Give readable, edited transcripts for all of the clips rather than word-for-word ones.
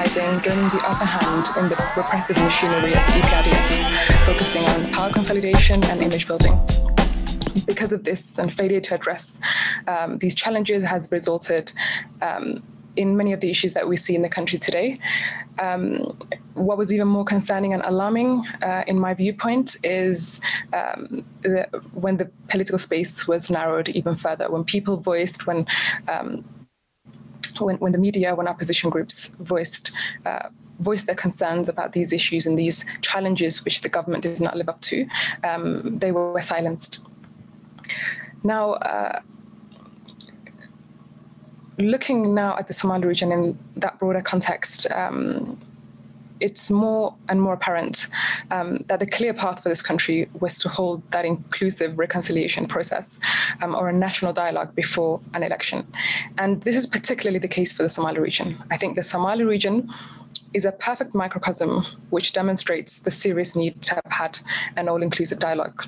uprising gaining the upper hand in the repressive machinery of EPRDF, focusing on power consolidation and image building. Because of this and failure to address these challenges has resulted in many of the issues that we see in the country today. What was even more concerning and alarming, in my viewpoint, is when the political space was narrowed even further, when people voiced, when the media, when opposition groups voiced their concerns about these issues and these challenges which the government did not live up to, they were silenced. Now, looking now at the Somali region in that broader context, it's more and more apparent that the clear path for this country was to hold that inclusive reconciliation process or a national dialogue before an election. And this is particularly the case for the Somali region. I think the Somali region is a perfect microcosm which demonstrates the serious need to have had an all-inclusive dialogue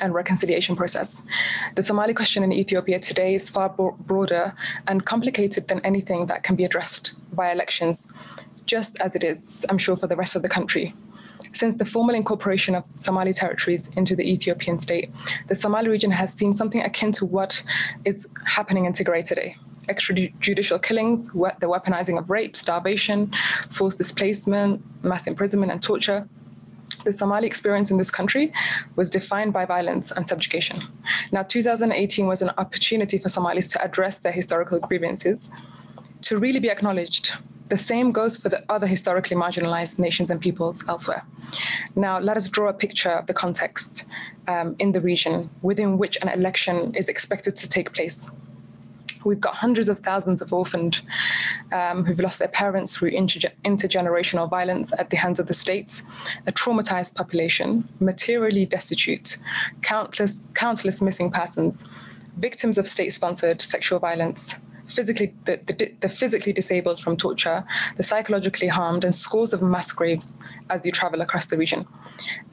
and reconciliation process. The Somali question in Ethiopia today is far broader and complicated than anything that can be addressed by elections, just as it is, I'm sure, for the rest of the country. Since the formal incorporation of Somali territories into the Ethiopian state, the Somali region has seen something akin to what is happening in Tigray today. Extrajudicial killings, the weaponizing of rape, starvation, forced displacement, mass imprisonment and torture. The Somali experience in this country was defined by violence and subjugation. Now, 2018 was an opportunity for Somalis to address their historical grievances, to really be acknowledged. The same goes for the other historically marginalized nations and peoples elsewhere. Now, let us draw a picture of the context in the region within which an election is expected to take place. We've got hundreds of thousands of orphaned who've lost their parents through intergenerational violence at the hands of the states, a traumatized population, materially destitute, countless missing persons, victims of state-sponsored sexual violence, the physically disabled from torture, the psychologically harmed, and scores of mass graves as you travel across the region.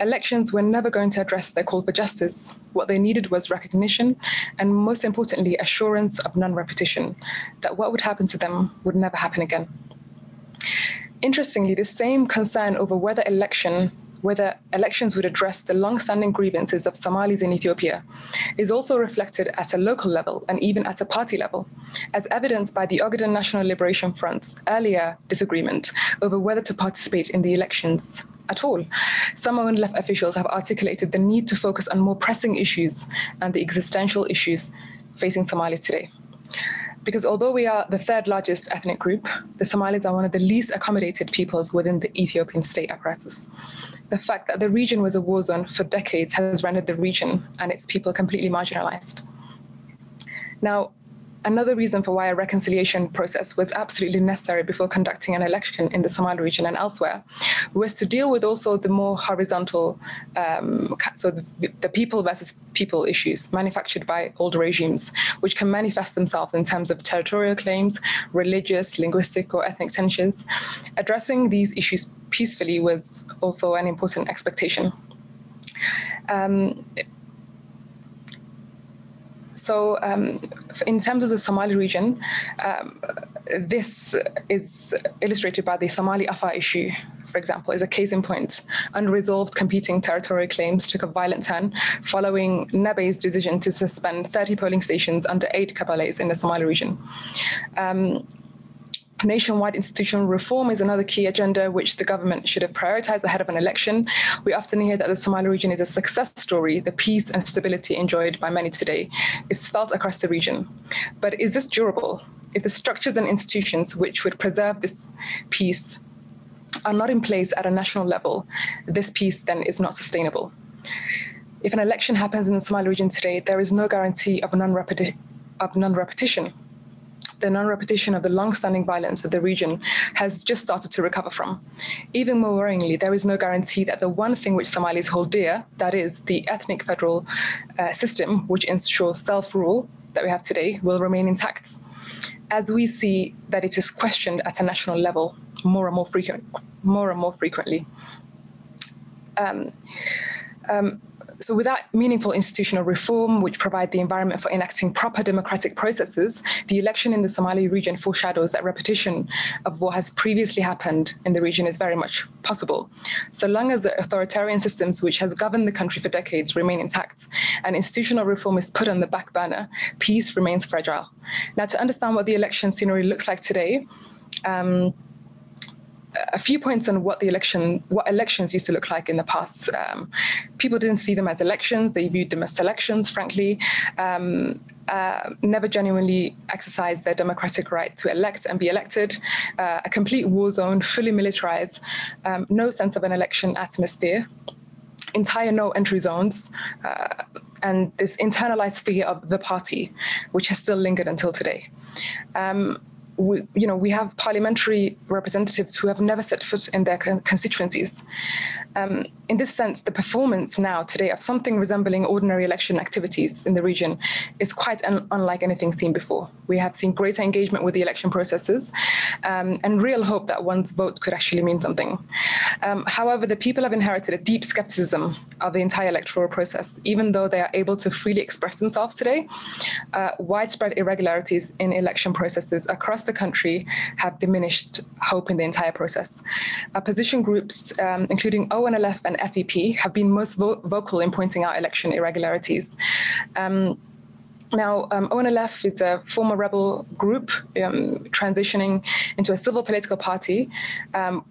Elections were never going to address their call for justice. What they needed was recognition and, most importantly, assurance of non-repetition, that what would happen to them would never happen again. Interestingly, the same concern over whether elections would address the long-standing grievances of Somalis in Ethiopia is also reflected at a local level and even at a party level, as evidenced by the Ogaden National Liberation Front's earlier disagreement over whether to participate in the elections at all. Some left officials have articulated the need to focus on more pressing issues and the existential issues facing Somalis today. Because although we are the third largest ethnic group, the Somalis are one of the least accommodated peoples within the Ethiopian state apparatus. The fact that the region was a war zone for decades has rendered the region and its people completely marginalized. Now, another reason for why a reconciliation process was absolutely necessary before conducting an election in the Somali region and elsewhere was to deal with also the more horizontal, the people versus people issues manufactured by old regimes, which can manifest themselves in terms of territorial claims, religious, linguistic, or ethnic tensions. Addressing these issues peacefully was also an important expectation. So in terms of the Somali region, this is illustrated by the Somali Afar issue, for example, is a case in point. Unresolved competing territorial claims took a violent turn following Nebe's decision to suspend 30 polling stations under 8 kabales in the Somali region. Nationwide institutional reform is another key agenda which the government should have prioritized ahead of an election. We often hear that the Somali region is a success story. The peace and stability enjoyed by many today is felt across the region. But is this durable? If the structures and institutions which would preserve this peace are not in place at a national level, this peace then is not sustainable. If an election happens in the Somali region today, there is no guarantee of non-repetition. The non-repetition of the long-standing violence that the region has just started to recover from. Even more worryingly, there is no guarantee that the one thing which Somalis hold dear, that is the ethnic federal system, which ensures self-rule that we have today, will remain intact. As we see that it is questioned at a national level more and more frequently. So without meaningful institutional reform, which provide the environment for enacting proper democratic processes, the election in the Somali region foreshadows that repetition of what has previously happened in the region is very much possible. So long as the authoritarian systems which has governed the country for decades remain intact and institutional reform is put on the back burner, peace remains fragile. Now, to understand what the election scenery looks like today, a few points on what elections used to look like in the past. People didn't see them as elections; they viewed them as selections. Frankly, never genuinely exercised their democratic right to elect and be elected. A complete war zone, fully militarized, no sense of an election atmosphere, entire no entry zones, and this internalized fear of the party, which has still lingered until today. We have parliamentary representatives who have never set foot in their constituencies. In this sense, the performance now today of something resembling ordinary election activities in the region is quite unlike anything seen before. We have seen greater engagement with the election processes and real hope that one's vote could actually mean something. However, the people have inherited a deep skepticism of the entire electoral process. Even though they are able to freely express themselves today, widespread irregularities in election processes across the country have diminished hope in the entire process. Opposition groups, including ONLF and FEP, have been most vocal in pointing out election irregularities. Now, ONLF is a former rebel group transitioning into a civil political party,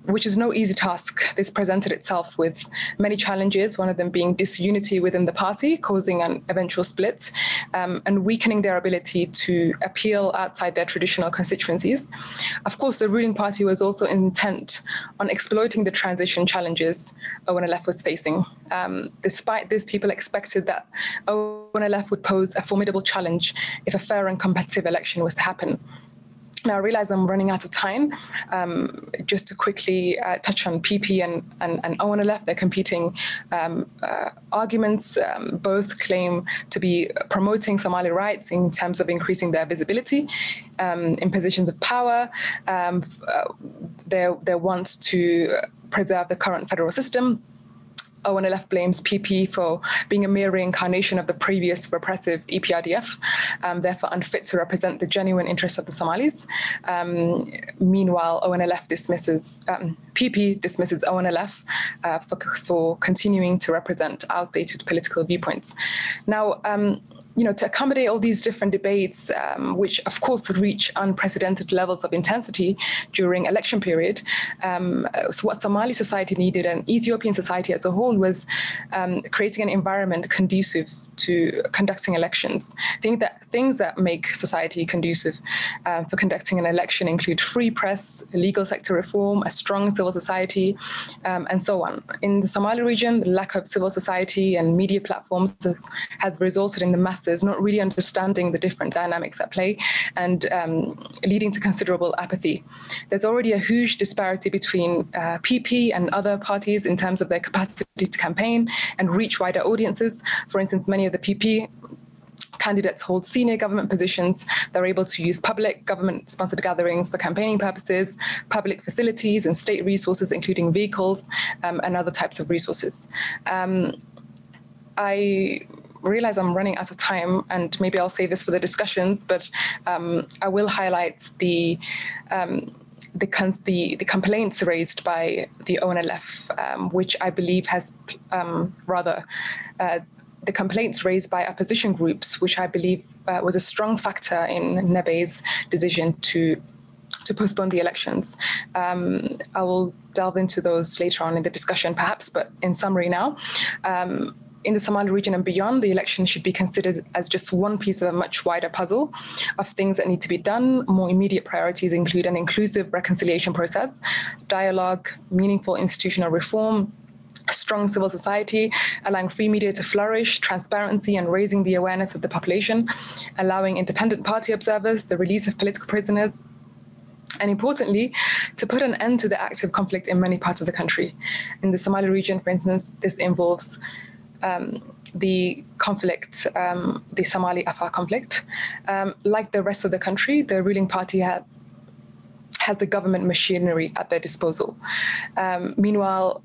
which is no easy task. This presented itself with many challenges, one of them being disunity within the party, causing an eventual split, and weakening their ability to appeal outside their traditional constituencies. Of course, the ruling party was also intent on exploiting the transition challenges ONLF was facing. Despite this, people expected that ONLF would pose a formidable challenge if a fair and competitive election was to happen. Now, I realize I'm running out of time. Just to quickly touch on PP and ONLF, they're competing arguments. Both claim to be promoting Somali rights in terms of increasing their visibility in positions of power. They want to preserve the current federal system. ONLF blames PP for being a mere reincarnation of the previous repressive EPRDF, therefore unfit to represent the genuine interests of the Somalis. Meanwhile, PP dismisses ONLF for continuing to represent outdated political viewpoints. Now, to accommodate all these different debates, which of course reach unprecedented levels of intensity during election period, so what Somali society needed and Ethiopian society as a whole was creating an environment conducive to conducting elections. Things that make society conducive for conducting an election include free press, legal sector reform, a strong civil society, and so on. In the Somali region, the lack of civil society and media platforms has resulted in the masses not really understanding the different dynamics at play and leading to considerable apathy. There's already a huge disparity between PP and other parties in terms of their capacity to campaign and reach wider audiences. For instance, many of the PP candidates hold senior government positions. They're able to use public government-sponsored gatherings for campaigning purposes, public facilities and state resources, including vehicles and other types of resources. I realize I'm running out of time, and maybe I'll save this for the discussions, but I will highlight the complaints raised by the ONLF, which I believe has the complaints raised by opposition groups, which I believe was a strong factor in Nebe's decision to postpone the elections. I will delve into those later on in the discussion perhaps, but in summary now, in the Somali region and beyond, the election should be considered as just one piece of a much wider puzzle of things that need to be done. More immediate priorities include an inclusive reconciliation process, dialogue, meaningful institutional reform, a strong civil society, allowing free media to flourish, transparency and raising the awareness of the population, allowing independent party observers, the release of political prisoners, and importantly, to put an end to the active conflict in many parts of the country. In the Somali region, for instance, this involves the conflict, the Somali-Afar conflict. Like the rest of the country, the ruling party has the government machinery at their disposal. Meanwhile,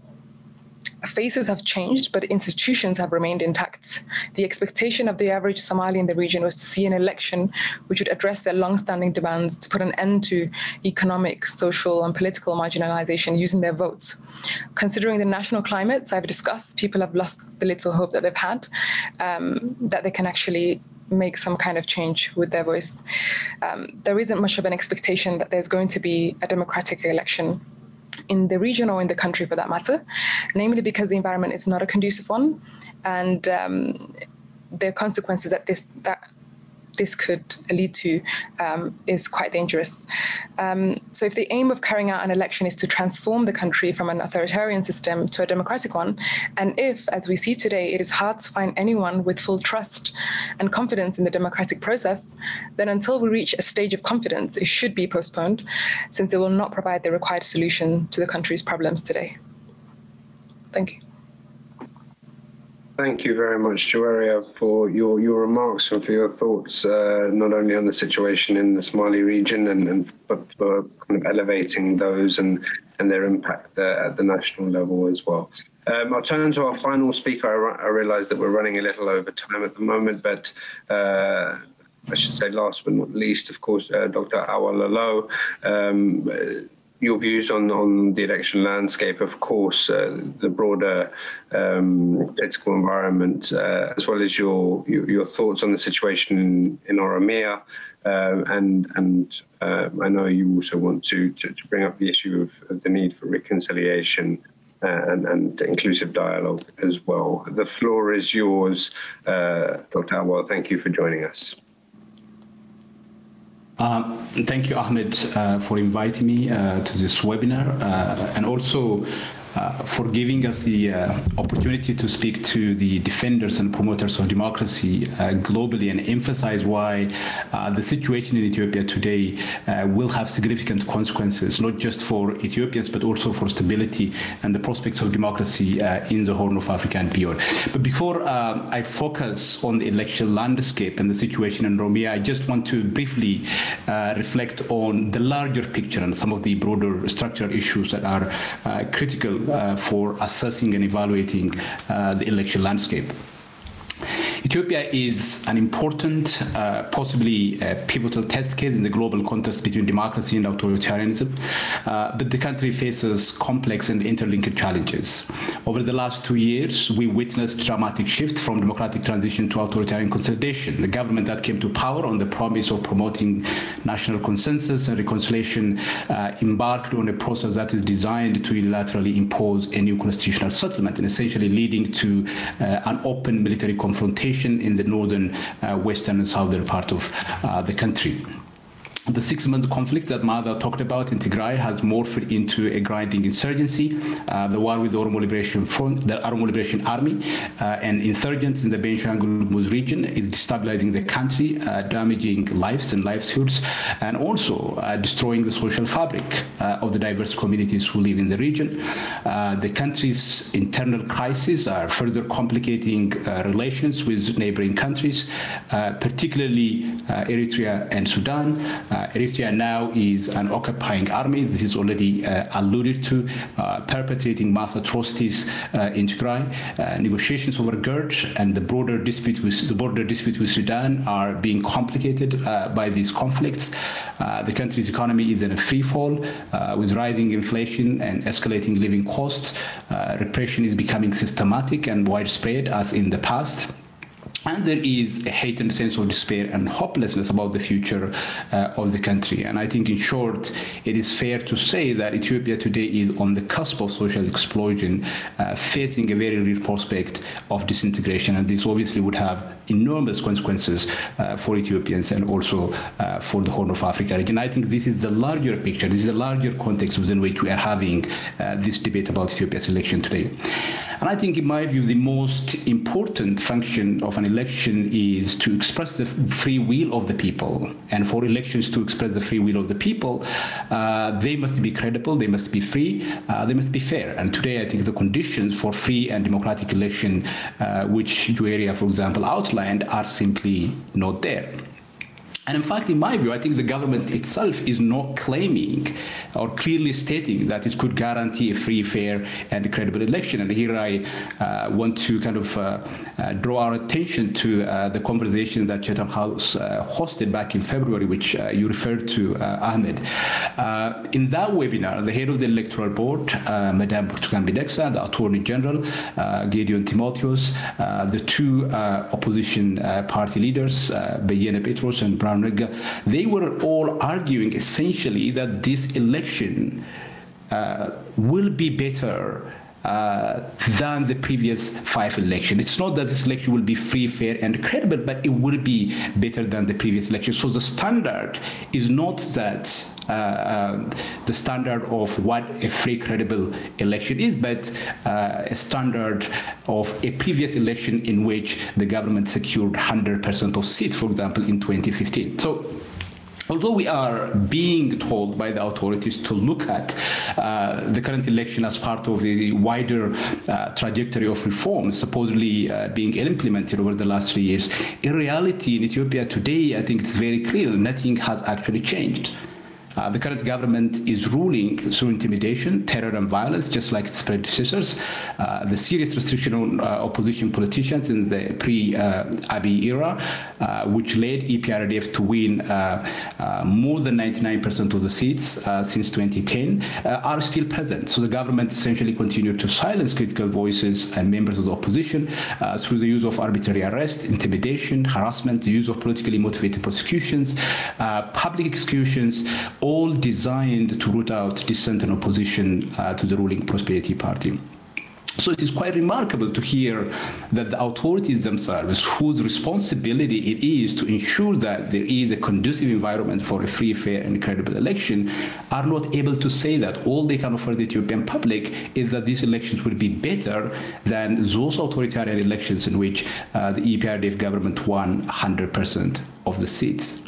faces have changed, but institutions have remained intact. The expectation of the average Somali in the region was to see an election which would address their long-standing demands to put an end to economic, social, and political marginalization using their votes. Considering the national climates I've discussed, people have lost the little hope that they've had, that they can actually make some kind of change with their voice. There isn't much of an expectation that there's going to be a democratic election in the region or in the country for that matter, namely because the environment is not a conducive one, and the consequences that this could lead to is quite dangerous. So if the aim of carrying out an election is to transform the country from an authoritarian system to a democratic one, and if, as we see today, it is hard to find anyone with full trust and confidence in the democratic process, then until we reach a stage of confidence, it should be postponed, since it will not provide the required solution to the country's problems today. Thank you. Thank you very much, Juwaria, for your remarks and for your thoughts, not only on the situation in the Somali region, but for kind of elevating those and their impact at the national level as well. I'll turn to our final speaker. I realize that we're running a little over time at the moment, but I should say last but not least, of course, Dr. Awal Alo. Your views on the election landscape, of course, the broader political environment, as well as your thoughts on the situation in Oromia, and I know you also want to bring up the issue of the need for reconciliation and inclusive dialogue as well. The floor is yours, Dr. Awal. Thank you for joining us. Thank you, Ahmed, for inviting me to this webinar, and also for giving us the opportunity to speak to the defenders and promoters of democracy globally and emphasize why the situation in Ethiopia today will have significant consequences, not just for Ethiopians, but also for stability and the prospects of democracy in the Horn of Africa and beyond. But before I focus on the election landscape and the situation in Oromia, I just want to briefly reflect on the larger picture and some of the broader structural issues that are critical for assessing and evaluating the election landscape. Ethiopia is an important, possibly pivotal test case in the global contest between democracy and authoritarianism, but the country faces complex and interlinked challenges. Over the last 2 years, we witnessed a dramatic shift from democratic transition to authoritarian consolidation. The government that came to power on the promise of promoting national consensus and reconciliation embarked on a process that is designed to unilaterally impose a new constitutional settlement and essentially leading to an open military confrontation in the northern, western, and southern part of the country. The 6-month conflict that Mada talked about in Tigray has morphed into a grinding insurgency. The war with the Oromo Liberation Front, the Oromo Liberation Army, and insurgents in the Benishangul region is destabilizing the country, damaging lives and livelihoods, and also destroying the social fabric of the diverse communities who live in the region. The country's internal crises are further complicating relations with neighboring countries, particularly Eritrea and Sudan. Eritrea now is an occupying army. This is already alluded to, perpetrating mass atrocities in Tigray. Negotiations over GERD and the border dispute with Sudan are being complicated by these conflicts. The country's economy is in a free fall with rising inflation and escalating living costs. Repression is becoming systematic and widespread as in the past. And there is a heightened sense of despair and hopelessness about the future of the country. And I think, in short, it is fair to say that Ethiopia today is on the cusp of social explosion, facing a very real prospect of disintegration. And this obviously would have enormous consequences for Ethiopians and also for the Horn of Africa region. I think this is the larger picture. This is a larger context within which we are having this debate about Ethiopia's election today. And I think, in my view, the most important function of an election is to express the free will of the people. And for elections to express the free will of the people, they must be credible, they must be free, they must be fair. And today, I think the conditions for free and democratic election, which Juwaria, for example, outlined, are simply not there. And in fact, in my view, I think the government itself is not claiming or clearly stating that it could guarantee a free, fair, and credible election. And here I want to kind of draw our attention to the conversation that Chatham House hosted back in February, which you referred to, Ahmed. In that webinar, the head of the Electoral Board, Madame Burtukan Bideksa, the Attorney General, Gideon Timotheos, the two opposition party leaders, Beyene Petros and Brown, they were all arguing essentially that this election will be better than the previous 5 elections. It's not that this election will be free, fair, and credible, but it will be better than the previous election. So the standard is not that the standard of what a free, credible election is, but a standard of a previous election in which the government secured 100% of seats, for example, in 2015. So although we are being told by the authorities to look at the current election as part of a wider trajectory of reform supposedly being implemented over the last 3 years, in reality in Ethiopia today, I think it's very clear nothing has actually changed. The current government is ruling through intimidation, terror, and violence, just like its predecessors. The serious restriction on opposition politicians in the pre-Abiy era, which led EPRDF to win more than 99% of the seats since 2010, are still present. So the government essentially continued to silence critical voices and members of the opposition through the use of arbitrary arrest, intimidation, harassment, the use of politically motivated prosecutions, public executions, all designed to root out dissent and opposition to the ruling Prosperity Party. So it is quite remarkable to hear that the authorities themselves, whose responsibility it is to ensure that there is a conducive environment for a free, fair, and credible election, are not able to say that. All they can offer the Ethiopian public is that these elections will be better than those authoritarian elections in which the EPRDF government won 100% of the seats.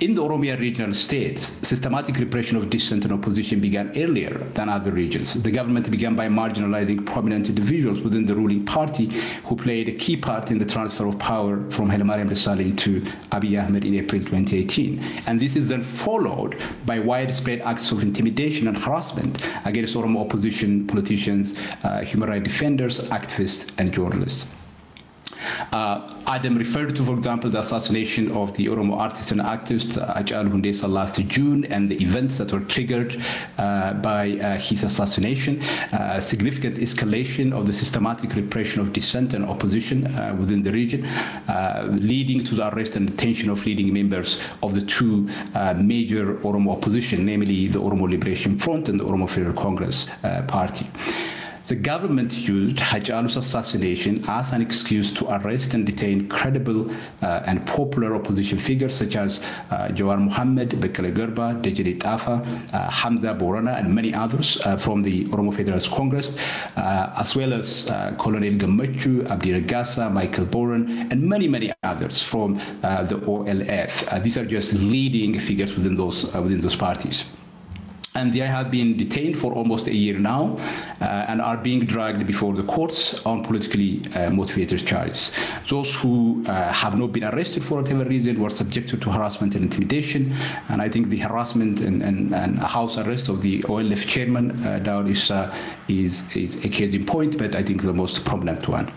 In the Oromia regional states, systematic repression of dissent and opposition began earlier than other regions. The government began by marginalizing prominent individuals within the ruling party who played a key part in the transfer of power from Haile Mariam Desalegn to Abiy Ahmed in April 2018. And this is then followed by widespread acts of intimidation and harassment against Oromo opposition politicians, human rights defenders, activists, and journalists. Adam referred to, for example, the assassination of the Oromo artist and activist Hachalu Hundessa last June and the events that were triggered by his assassination, significant escalation of the systematic repression of dissent and opposition within the region, leading to the arrest and detention of leading members of the two major Oromo opposition, namely the Oromo Liberation Front and the Oromo Federal Congress Party. The government used Hachalu's assassination as an excuse to arrest and detain credible and popular opposition figures such as Jawar Mohammed, Bekele Gerba, Dejeli Tafa, Hamza Borana, and many others from the Oromo Federalist Congress, as well as Colonel Gamachu, Abdi Regassa, Michael Boran, and many, many others from the OLF. These are just leading figures within those parties. And they have been detained for almost a year now and are being dragged before the courts on politically motivated charges. Those who have not been arrested for whatever reason were subjected to harassment and intimidation. And I think the harassment and house arrest of the OLF chairman, Daud Issa, is a case in point, but I think the most prominent one.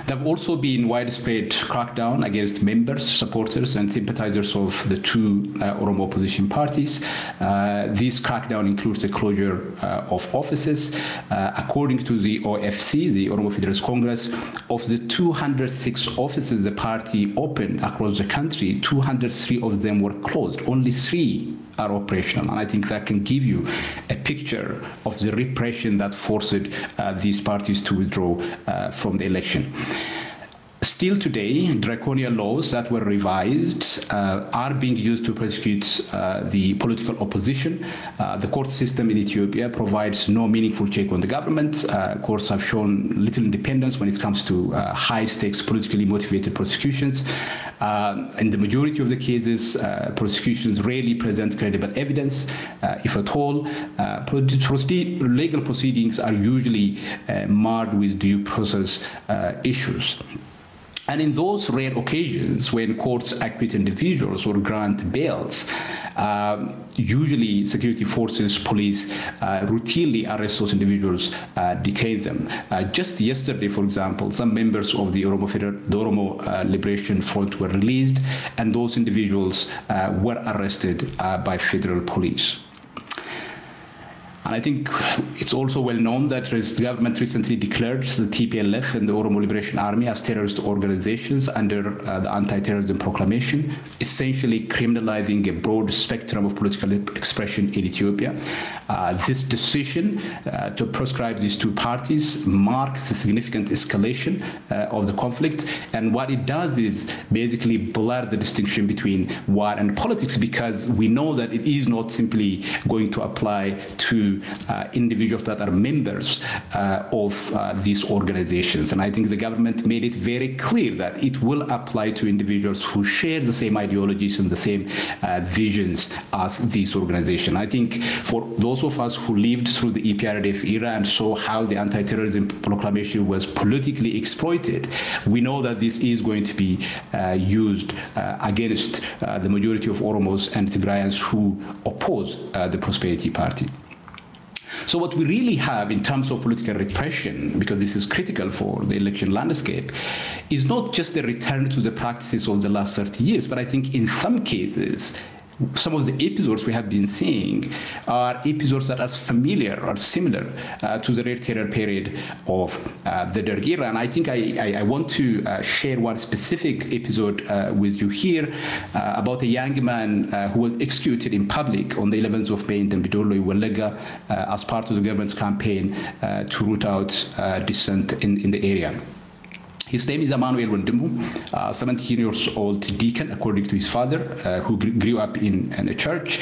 There have also been widespread crackdown against members, supporters, and sympathizers of the two Oromo opposition parties. This crackdown includes the closure of offices. According to the OFC, the Oromo Federalist Congress, of the 206 offices the party opened across the country, 203 of them were closed. Only 3 are operational. And I think that can give you a picture of the repression that forced these parties to withdraw from the election. Still today, draconian laws that were revised are being used to prosecute the political opposition. The court system in Ethiopia provides no meaningful check on the government. Courts have shown little independence when it comes to high-stakes politically motivated prosecutions. In the majority of the cases, prosecutions rarely present credible evidence, if at all. Legal proceedings are usually marred with due process issues. And in those rare occasions when courts acquit individuals or grant bails, usually security forces, police routinely arrest those individuals, detain them. Just yesterday, for example, some members of the Oromo Liberation Front were released, and those individuals were arrested by federal police. And I think it's also well known that the government recently declared the TPLF and the Oromo Liberation Army as terrorist organizations under the Anti-Terrorism Proclamation, essentially criminalizing a broad spectrum of political expression in Ethiopia. This decision to proscribe these two parties marks a significant escalation of the conflict. And what it does is basically blur the distinction between war and politics, because we know that it is not simply going to apply to individuals that are members of these organizations. And I think the government made it very clear that it will apply to individuals who share the same ideologies and the same visions as these organizations. I think for those of us who lived through the EPRDF era and saw how the Anti-Terrorism Proclamation was politically exploited, we know that this is going to be used against the majority of Oromos and Tigrayans who oppose the Prosperity Party. So what we really have in terms of political repression, because this is critical for the election landscape, is not just a return to the practices of the last 30 years, but I think in some cases, some of the episodes we have been seeing are episodes that are familiar or similar to the Rare Terror period of the Derg era. And I think I want to share one specific episode with you here about a young man who was executed in public on the 11th of May in Dambidolo, Welega, as part of the government's campaign to root out dissent in the area. His name is Emmanuel Wondimu, 17 years old deacon, according to his father, who grew up in a church,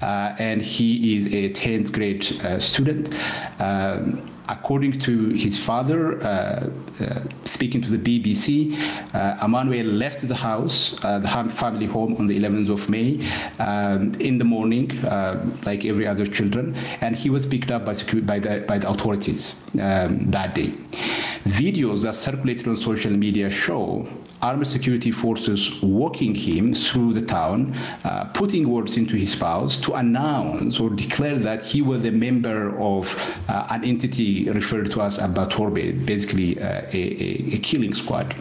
and he is a 10th grade student. According to his father, speaking to the BBC, Emmanuel left the house, the family home, on the 11th of May in the morning, like every other children, and he was picked up by the authorities that day. Videos that circulated on social media show armed security forces walking him through the town, putting words into his mouth to announce or declare that he was a member of an entity referred to as Abba Torbe, basically a killing squad.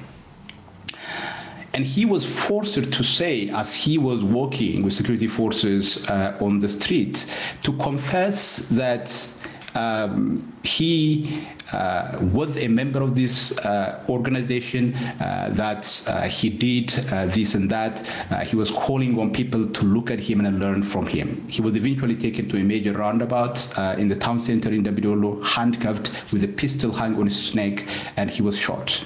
And he was forced to say, as he was walking with security forces on the street, to confess that he was a member of this organization, that he did this and that. He was calling on people to look at him and learn from him. He was eventually taken to a major roundabout in the town center in Dambidolo, handcuffed with a pistol hung on his neck, and he was shot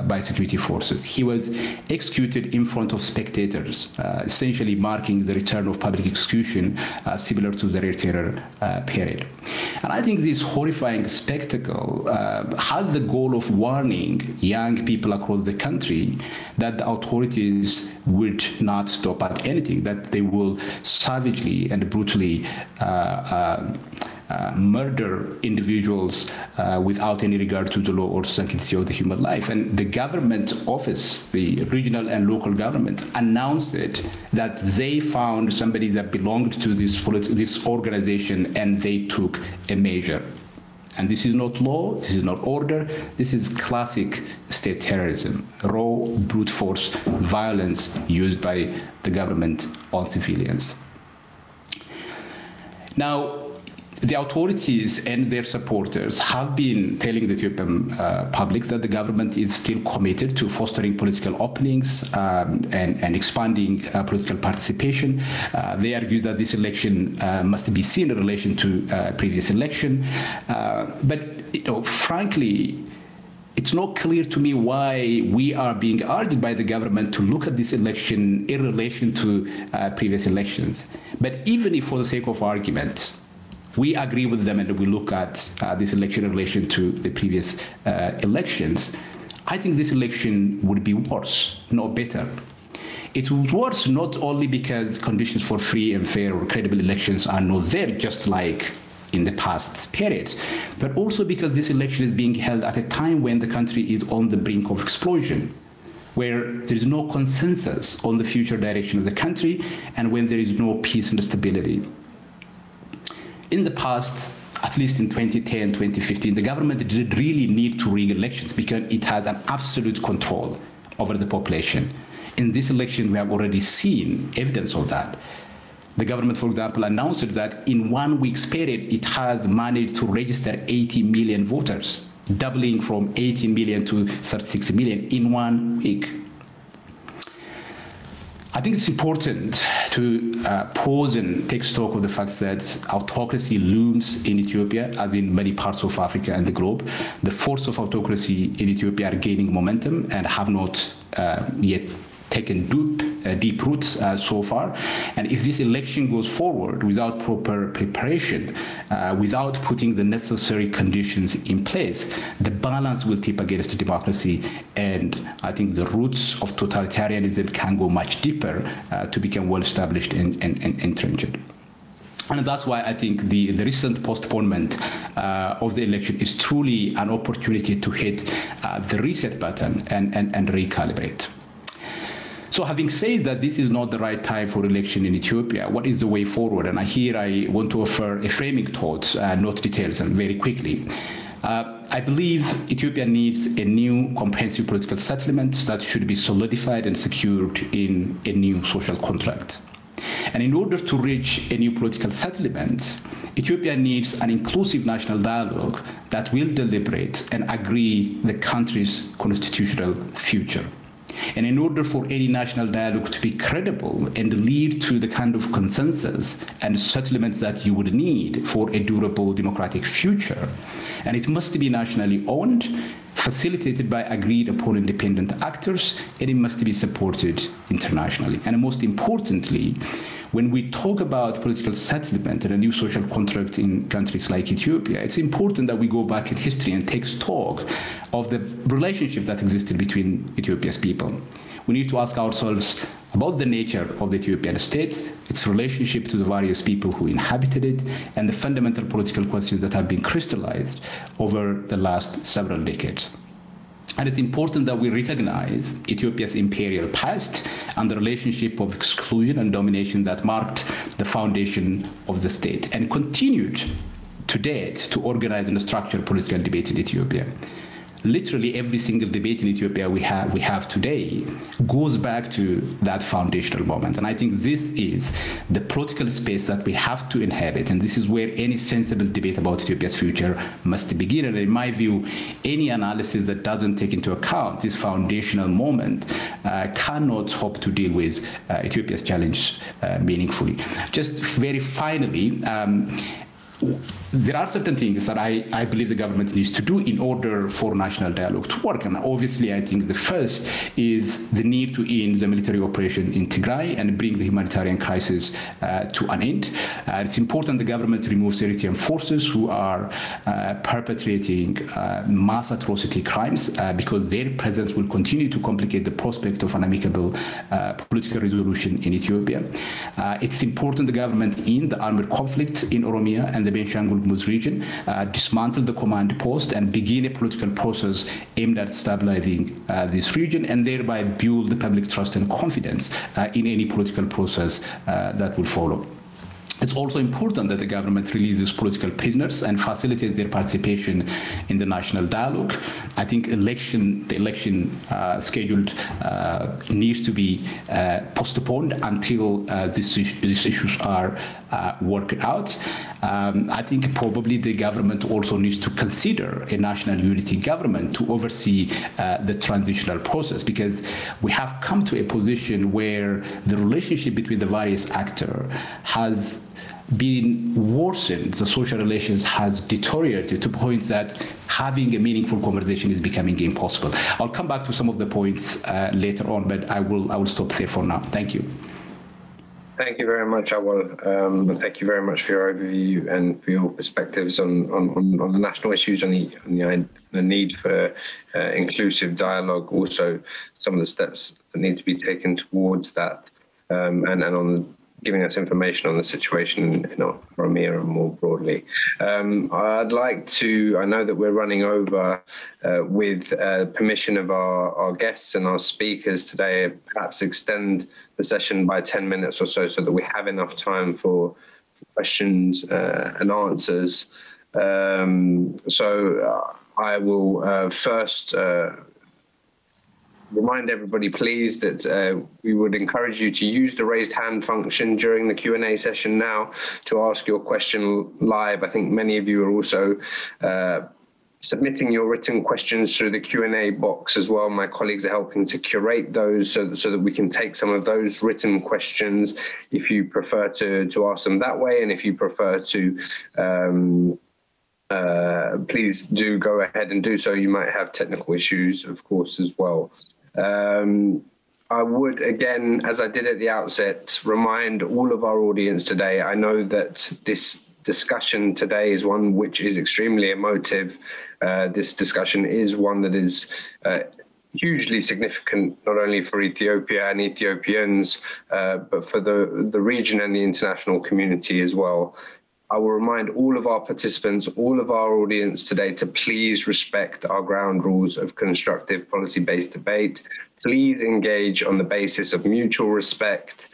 by security forces. He was executed in front of spectators, essentially marking the return of public execution similar to the Rare Terror period. And I think this horrifying spectacle had the goal of warning young people across the country that the authorities would not stop at anything, that they will savagely and brutally murder individuals without any regard to the law or sanctity of the human life. And the government office, the regional and local government, announced it that they found somebody that belonged to this organization, and they took a measure. And this is not law, this is not order, this is classic state terrorism, raw brute force violence used by the government on civilians. Now, the authorities and their supporters have been telling the Ethiopian public that the government is still committed to fostering political openings and expanding political participation. They argue that this election must be seen in relation to previous election. But frankly, it's not clear to me why we are being urged by the government to look at this election in relation to previous elections. But even if, for the sake of argument, we agree with them and we look at this election in relation to the previous elections, I think this election would be worse, not better. It would be worse not only because conditions for free and fair or credible elections are not there, just like in the past period, but also because this election is being held at a time when the country is on the brink of explosion. where there is no consensus on the future direction of the country and when there is no peace and stability. In the past, at least in 2010, 2015, the government did really need to rig elections because it has an absolute control over the population. In this election, we have already seen evidence of that. The government, for example, announced that in 1 week's period, it has managed to register 80 million voters, doubling from 18 million to 36 million in 1 week. I think it's important to pause and take stock of the fact that autocracy looms in Ethiopia, as in many parts of Africa and the globe. The force of autocracy in Ethiopia are gaining momentum and have not yet taken deep roots so far. And if this election goes forward without proper preparation, without putting the necessary conditions in place, the balance will tip against democracy. And I think the roots of totalitarianism can go much deeper to become well-established and entrenched. And that's why I think the recent postponement of the election is truly an opportunity to hit the reset button and recalibrate. So having said that this is not the right time for election in Ethiopia, what is the way forward? And here I want to offer a framing thought, not details, and very quickly. I believe Ethiopia needs a new comprehensive political settlement that should be solidified and secured in a new social contract. And in order to reach a new political settlement, Ethiopia needs an inclusive national dialogue that will deliberate and agree the country's constitutional future. And in order for any national dialogue to be credible and lead to the kind of consensus and settlements that you would need for a durable democratic future, and it must be nationally owned, facilitated by agreed upon independent actors, and it must be supported internationally. And most importantly, when we talk about political settlement and a new social contract in countries like Ethiopia, it's important that we go back in history and take stock of the relationship that existed between Ethiopia's people. We need to ask ourselves about the nature of the Ethiopian state, its relationship to the various people who inhabited it, and the fundamental political questions that have been crystallized over the last several decades. And it's important that we recognize Ethiopia's imperial past and the relationship of exclusion and domination that marked the foundation of the state and continued to date to organize and structure political debate in Ethiopia. Literally every single debate in Ethiopia we have today goes back to that foundational moment. And I think this is the political space that we have to inhabit. And this is where any sensible debate about Ethiopia's future must begin. And in my view, any analysis that doesn't take into account this foundational moment cannot hope to deal with Ethiopia's challenge meaningfully. Just very finally, there are certain things that I believe the government needs to do in order for national dialogue to work. And obviously, I think the first is the need to end the military operation in Tigray and bring the humanitarian crisis to an end. It's important the government removes Eritrean forces who are perpetrating mass atrocity crimes because their presence will continue to complicate the prospect of an amicable political resolution in Ethiopia. It's important the government end the armed conflicts in Oromia and the Benishangul Gumuz region, dismantle the command post and begin a political process aimed at stabilizing this region and thereby build the public trust and confidence in any political process that will follow. It's also important that the government releases political prisoners and facilitates their participation in the national dialogue. I think the election scheduled needs to be postponed until these issues are worked out. I think probably the government also needs to consider a national unity government to oversee the transitional process, because we have come to a position where the relationship between the various actors has been worsened. The social relations has deteriorated to points that having a meaningful conversation is becoming impossible. I'll come back to some of the points later on, but I will stop there for now. Thank you. Thank you very much, Awal. Thank you very much for your overview and for your perspectives on the national issues, on the need for inclusive dialogue, also some of the steps that need to be taken towards that, and on giving us information on the situation in Oromia and more broadly. I'd like to, I know that we're running over with permission of our guests and our speakers today, perhaps extend the session by 10 minutes or so that we have enough time for questions and answers. So I will first remind everybody, please, that we would encourage you to use the raised hand function during the Q&A session now to ask your question live. I think many of you are also submitting your written questions through the Q&A box as well. My colleagues are helping to curate those so that we can take some of those written questions if you prefer to ask them that way, and if you prefer to please do go ahead and do so. You might have technical issues, of course, as well. I would, again, as I did at the outset, remind all of our audience today, I know that this discussion today is one which is extremely emotive. This discussion is one that is hugely significant, not only for Ethiopia and Ethiopians, but for the region and the international community as well. I will remind all of our participants, all of our audience today, to please respect our ground rules of constructive policy-based debate. Please engage on the basis of mutual respect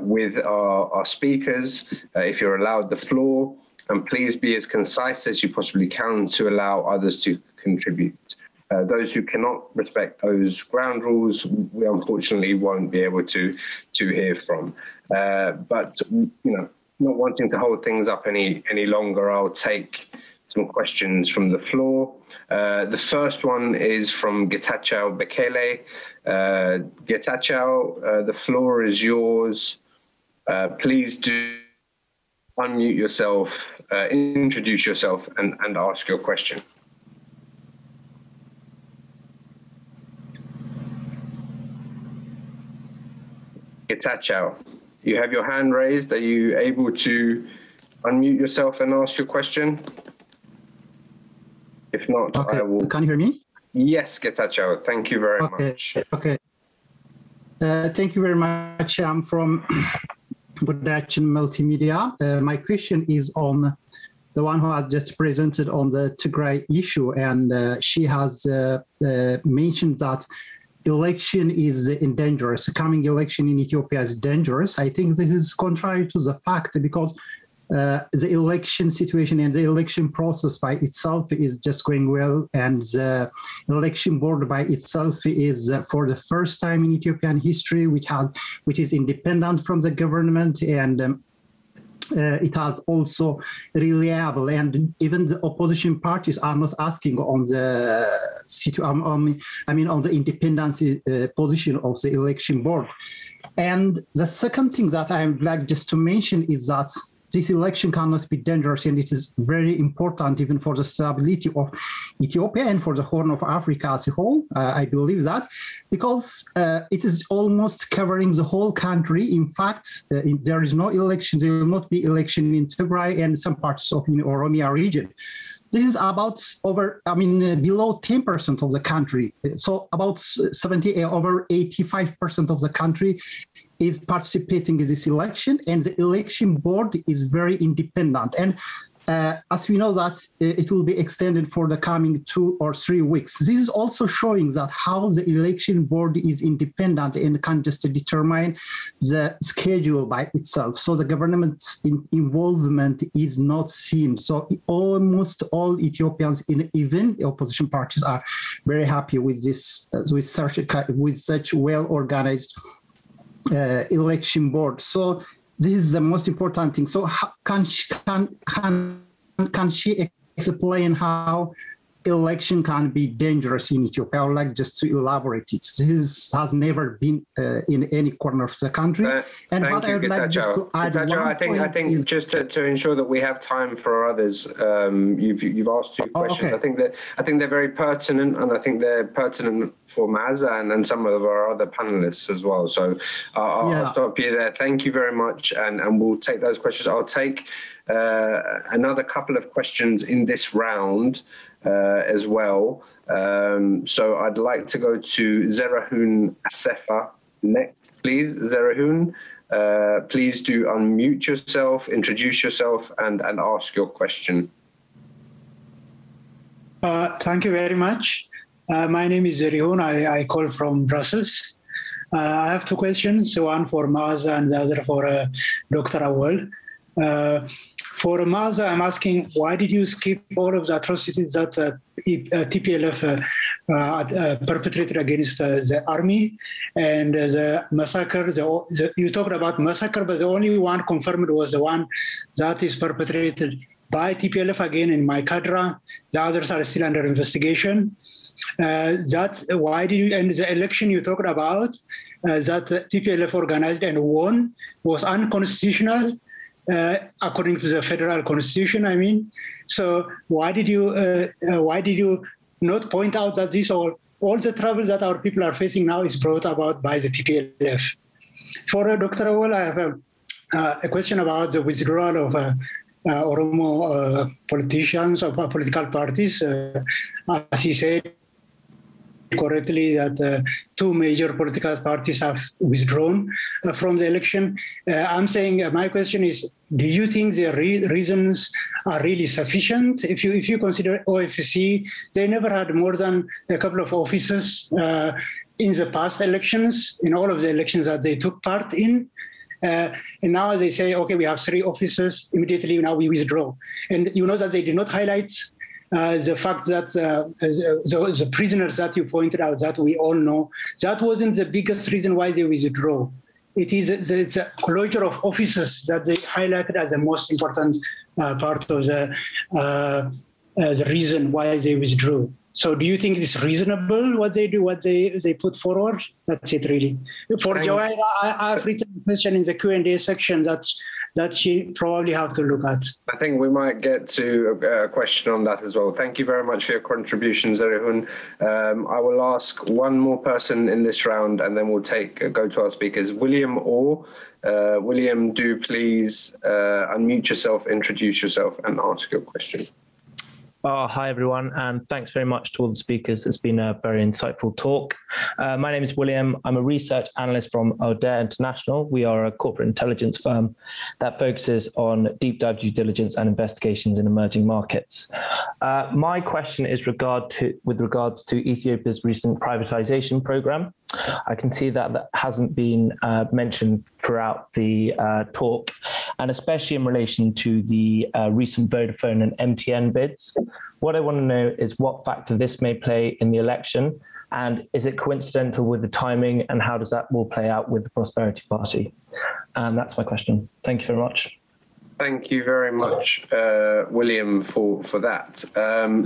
with our speakers, if you're allowed the floor, and please be as concise as you possibly can to allow others to contribute. Those who cannot respect those ground rules, we unfortunately won't be able to hear from. But, you know, not wanting to hold things up any longer, I'll take some questions from the floor. The first one is from Getachew Bekele. Getachew, the floor is yours. Please do unmute yourself, introduce yourself, and ask your question. Getachew, you have your hand raised. Are you able to unmute yourself and ask your question? If not, okay. I will. Can you hear me? Yes, Getachew. Thank you very much. Okay. Thank you very much. I'm from Production Multimedia. My question is on the one who has just presented on the Tigray issue, and she has mentioned that election is dangerous. Coming election in Ethiopia is dangerous. I think this is contrary to the fact, because the election situation and the election process by itself is just going well, and the election board by itself is for the first time in Ethiopian history, which is independent from the government, and it has also reliable, and even the opposition parties are not asking on the on the independence position of the election board. And the second thing that I would like just to mention is that this election cannot be dangerous, and it is very important even for the stability of Ethiopia and for the Horn of Africa as a whole. I believe that, because it is almost covering the whole country. In fact, there is no election, there will not be election in Tigray and some parts of the Oromia region. This is about below 10% of the country. So about 85% of the country is participating in this election, and the election board is very independent. And as we know that it will be extended for the coming 2 or 3 weeks. This is also showing that how the election board is independent and can just determine the schedule by itself. So the government's involvement is not seen. So almost all Ethiopians, even the opposition parties, are very happy with this, with such well-organized election board. So this is the most important thing. So can she explain how election can be dangerous in Ethiopia? I would like just to elaborate it. This has never been in any corner of the country. And what I would like just to add, I think just to ensure that we have time for others, you've asked 2 questions. Okay. I think they're very pertinent, and I think they're pertinent for Maza and some of our other panelists as well. So I'll stop you there. Thank you very much, and we'll take those questions. I'll take another couple of questions in this round as well. So I'd like to go to Zerahun Asefa next, please. Zerahun, Please do unmute yourself, introduce yourself, and ask your question. Thank you very much. My name is Tiribiውን. I call from Brussels. I have two questions, one for Maaza and the other for Dr. Awal. For Maaza, I'm asking, why did you skip all of the atrocities that TPLF perpetrated against the army and the massacre? You talked about massacre, but the only one confirmed was the one that is perpetrated by TPLF again in Maikadra. The others are still under investigation. Why did you, and the election you talked about that TPLF organized and won was unconstitutional according to the federal constitution, I mean. So why did you not point out that this all the trouble that our people are facing now is brought about by the TPLF? For Dr. Awal, I have a question about the withdrawal of Oromo politicians or political parties. As he said correctly, that two major political parties have withdrawn from the election. I'm saying my question is, do you think the reasons are really sufficient? If you consider OFC, they never had more than a couple of offices in the past elections, in all of the elections that they took part in. And now they say, okay, we have 3 offices, immediately now we withdraw. And you know that they did not highlight the fact that the prisoners that you pointed out, that we all know, that wasn't the biggest reason why they withdraw. It's a closure of offices that they highlighted as the most important part of the reason why they withdrew. So do you think it's reasonable what they do, what they put forward? That's it, really. For Joanne, I've written a question in the Q&A section that she probably have to look at. I think we might get to a question on that as well. Thank you very much for your contributions, Tiribiውን. I will ask one more person in this round, and then we'll go to our speakers. William Orr. William, do please unmute yourself, introduce yourself, and ask your question. Hi, everyone, and thanks very much to all the speakers. It's been a very insightful talk. My name is William. I'm a research analyst from Odea International. We are a corporate intelligence firm that focuses on deep dive due diligence and investigations in emerging markets. My question is with regards to Ethiopia's recent privatization program. I can see that hasn't been mentioned throughout the talk, and especially in relation to the recent Vodafone and MTN bids. What I want to know is what factor this may play in the election, and is it coincidental with the timing, and how does that all play out with the Prosperity Party? And that's my question. Thank you very much. Thank you very much, William, for that.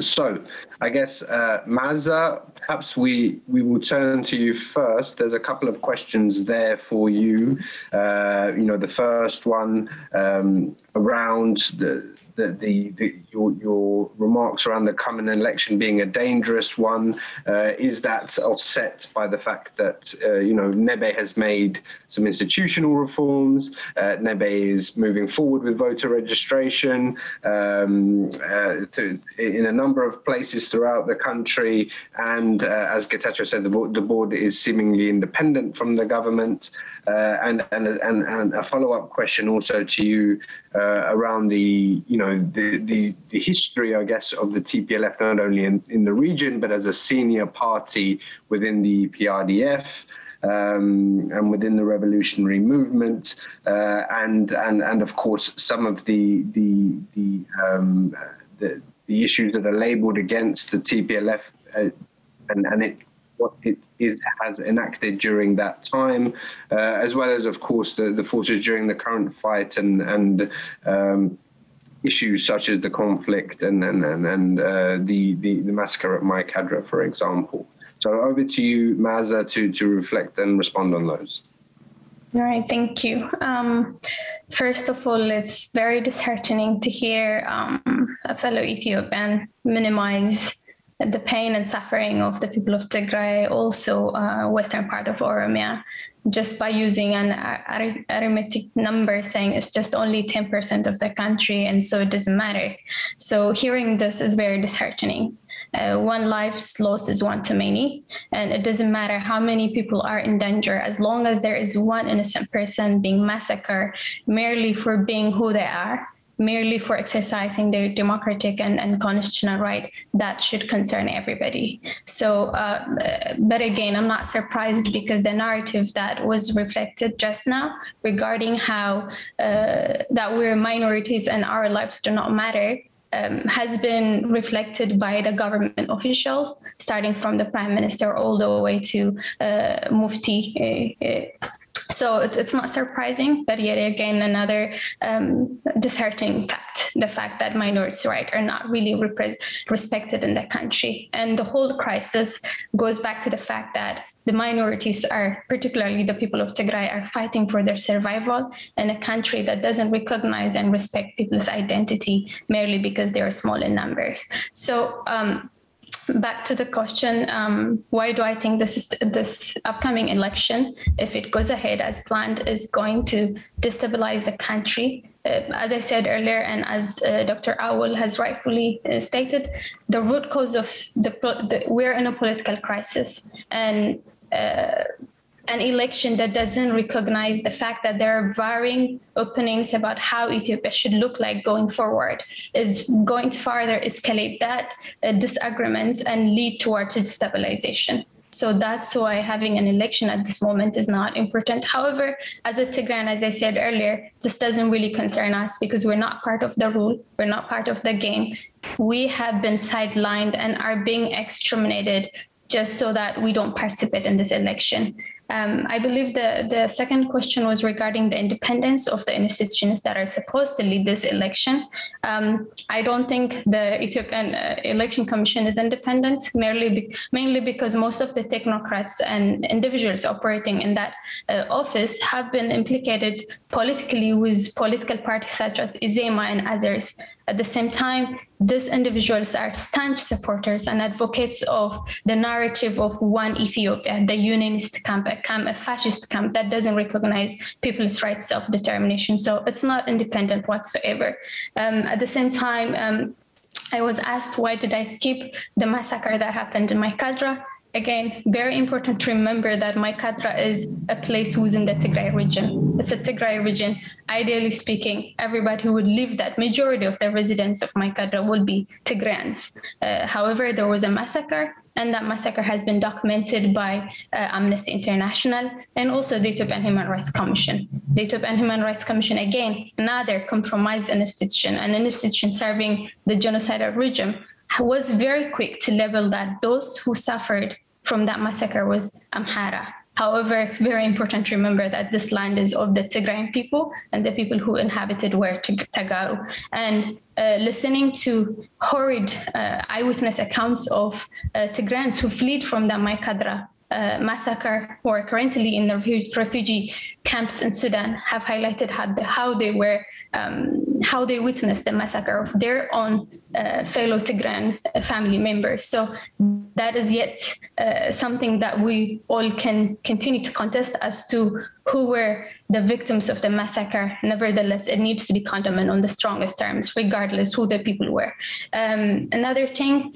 So I guess, Maaza, perhaps we will turn to you first. There's a couple of questions there for you. The first one around your remarks around the coming election being a dangerous one. Is that offset by the fact that Nebe has made some institutional reforms? Nebe is moving forward with voter registration in a number of places throughout the country, and as Getachew said, the board is seemingly independent from the government. And a follow-up question also to you around the history, I guess, of the TPLF, not only in the region, but as a senior party within the PRDF and within the revolutionary movement, and of course some of the issues that are labelled against the TPLF and what it has enacted during that time, as well as, of course, the forces during the current fight and issues such as the conflict and the massacre at Maikadra, for example. So over to you, Maaza, to reflect and respond on those. All right, thank you. First of all, it's very disheartening to hear a fellow Ethiopian minimize the pain and suffering of the people of Tigray, also western part of Oromia, just by using an arithmetic number saying it's just only 10% of the country, and so it doesn't matter. So hearing this is very disheartening. one life's loss is one too many, and it doesn't matter how many people are in danger, as long as there is one innocent person being massacred merely for being who they are, merely for exercising their democratic and constitutional right, that should concern everybody. So, but again, I'm not surprised, because the narrative that was reflected just now regarding how that we're minorities and our lives do not matter has been reflected by the government officials, starting from the Prime Minister all the way to Mufti. So it's not surprising, but yet again, another disheartening fact, the fact that minorities' rights are not really respected in the country. And the whole crisis goes back to the fact that the minorities are, particularly the people of Tigray, are fighting for their survival in a country that doesn't recognize and respect people's identity merely because they are small in numbers. So back to the question, why do I think this upcoming election, if it goes ahead as planned, is going to destabilize the country? As I said earlier, and as Dr. Awal has rightfully stated, the root cause of we're in a political crisis, and an election that doesn't recognize the fact that there are varying opinions about how Ethiopia should look like going forward is going to further escalate that disagreement and lead towards destabilization. So that's why having an election at this moment is not important. However, as a Tigrayan, as I said earlier, this doesn't really concern us because we're not part of the rule. We're not part of the game. We have been sidelined and are being exterminated just so that we don't participate in this election. I believe the second question was regarding the independence of the institutions that are supposed to lead this election. I don't think the Ethiopian Election Commission is independent, mainly because most of the technocrats and individuals operating in that office have been implicated politically with political parties such as Izema and others. At the same time, these individuals are staunch supporters and advocates of the narrative of one Ethiopia, the unionist camp, a fascist camp that doesn't recognize people's right to self-determination. So it's not independent whatsoever. At the same time, I was asked, why did I skip the massacre that happened in Maikadra? Again, very important to remember that Maikadra is a place within the Tigray region. It's a Tigray region. Ideally speaking, everybody who would live that, majority of the residents of Maikadra will be Tigrayans. However, there was a massacre, and that massacre has been documented by Amnesty International and also the Ethiopian Human Rights Commission. The Ethiopian Human Rights Commission, again, another compromised institution, an institution serving the genocidal regime, was very quick to label that those who suffered from that massacre was Amhara. However, very important to remember that this land is of the Tigrayan people, and the people who inhabited were Tagaru. And listening to horrid eyewitness accounts of Tigrayans who fled from the Maikadra massacre or currently in the refugee camps in Sudan have highlighted how they witnessed the massacre of their own fellow Tigrayan family members. So that is yet something that we all can continue to contest as to who were the victims of the massacre. Nevertheless, it needs to be condemned on the strongest terms, regardless who the people were. Another thing,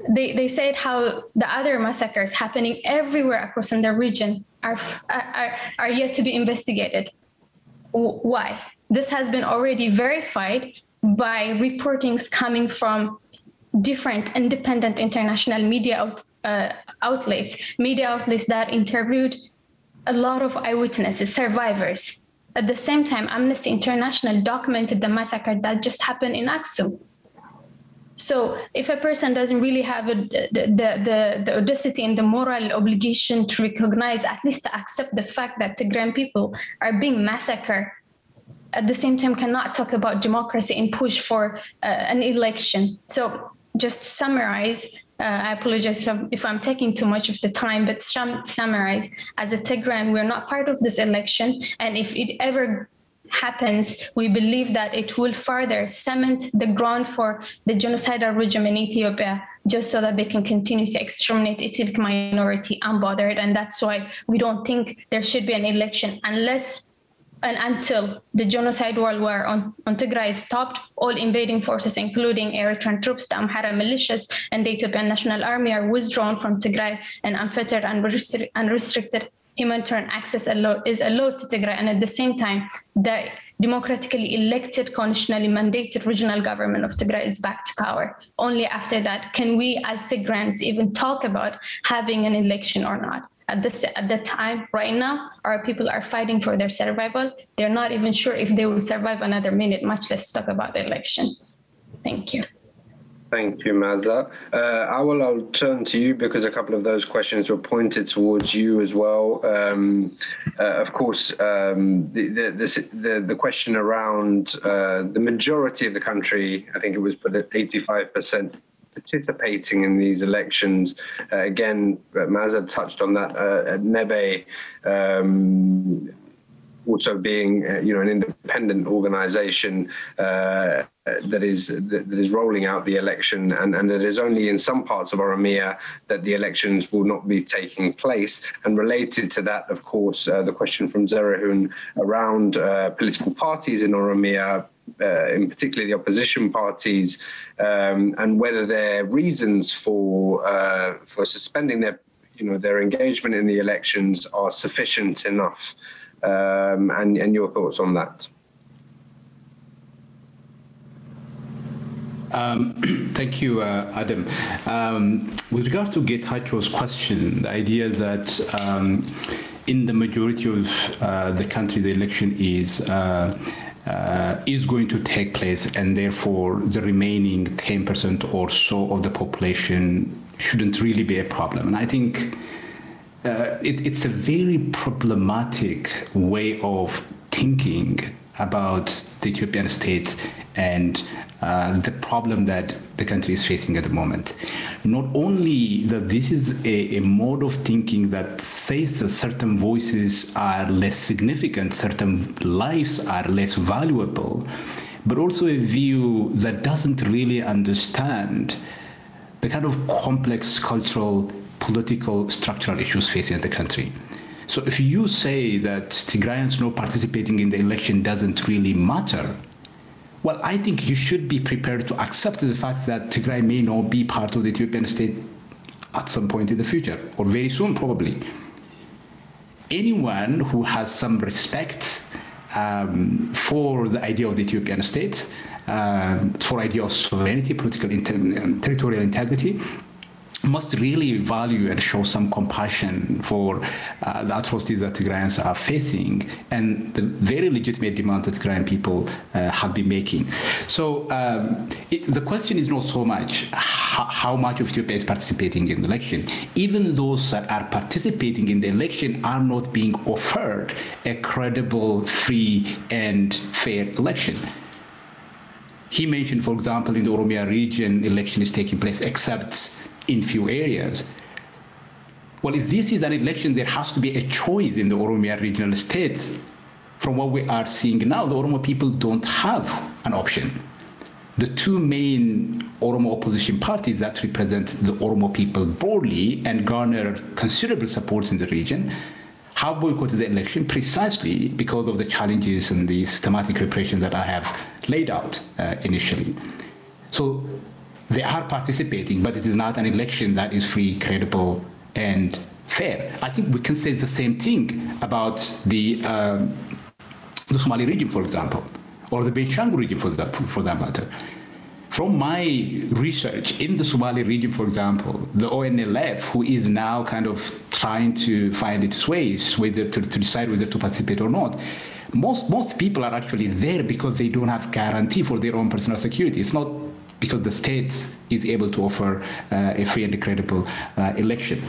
they said how the other massacres happening everywhere across in the region are yet to be investigated. Why? This has been already verified by reportings coming from different independent international media outlets that interviewed a lot of eyewitnesses, survivors. At the same time, Amnesty International documented the massacre that just happened in Aksum. So if a person doesn't really have the audacity and the moral obligation to recognize, at least to accept the fact that Tigrayan people are being massacred, at the same time cannot talk about democracy and push for an election. So just to summarize, I apologize if I'm taking too much of the time, but summarize, as a Tigrayan, we're not part of this election. And if it ever happens, we believe that it will further cement the ground for the genocidal regime in Ethiopia, just so that they can continue to exterminate ethnic minority unbothered. And that's why we don't think there should be an election unless and until the genocide world war on Tigray stopped, all invading forces, including Eritrean troops, the Amhara militias, and the Ethiopian National Army are withdrawn from Tigray, and unfettered and unrestricted humanitarian access is allowed to Tigray. And at the same time, the democratically elected, constitutionally mandated regional government of Tigray is back to power. Only after that can we as Tigrayans even talk about having an election or not. At the time, right now, our people are fighting for their survival. They're not even sure if they will survive another minute, much less talk about election. Thank you. Thank you, Maza. I'll turn to you because a couple of those questions were pointed towards you as well. Of course, the question around the majority of the country, I think it was put at 85%, participating in these elections. Again, Maza touched on that. Nebe also being, an independent organization that is rolling out the election, and it is only in some parts of Oromia that the elections will not be taking place. And related to that, of course, the question from Zerahun around political parties in Oromia, in particular the opposition parties, and whether their reasons for suspending their engagement in the elections are sufficient enough. And your thoughts on that? Thank you, Adam. With regard to Getacheo's question, the idea that in the majority of the country, the election is going to take place, and therefore the remaining 10% or so of the population shouldn't really be a problem. And I think it's a very problematic way of thinking about the Ethiopian state and the problem that the country is facing at the moment. Not only that this is a mode of thinking that says that certain voices are less significant, certain lives are less valuable, but also a view that doesn't really understand the kind of complex cultural, political, structural issues facing the country. So if you say that Tigrayans not participating in the election doesn't really matter, well, I think you should be prepared to accept the fact that Tigray may not be part of the Ethiopian state at some point in the future, or very soon probably. Anyone who has some respect for the idea of the Ethiopian state, for idea of sovereignty, political territorial integrity, must really value and show some compassion for the atrocities that Tigrayans are facing and the very legitimate demand that Tigrayan people have been making. So the question is not so much how much of Ethiopia is participating in the election. Even those that are participating in the election are not being offered a credible, free, and fair election. He mentioned, for example, in the Oromia region, election is taking place except in few areas. Well, if this is an election, there has to be a choice in the Oromia regional states. From what we are seeing now, the Oromo people don't have an option. The two main Oromo opposition parties that represent the Oromo people broadly and garner considerable support in the region have boycotted the election precisely because of the challenges and the systematic repression that I have laid out initially. So they are participating, but it is not an election that is free, credible, and fair. I think we can say the same thing about the Somali region, for example, or the Benishangul region, for that matter. From my research in the Somali region, for example, the ONLF, who is now kind of trying to find its ways whether to decide whether to participate or not, most people are actually there because they don't have guarantee for their own personal security. It's not because the state is able to offer a free and credible election.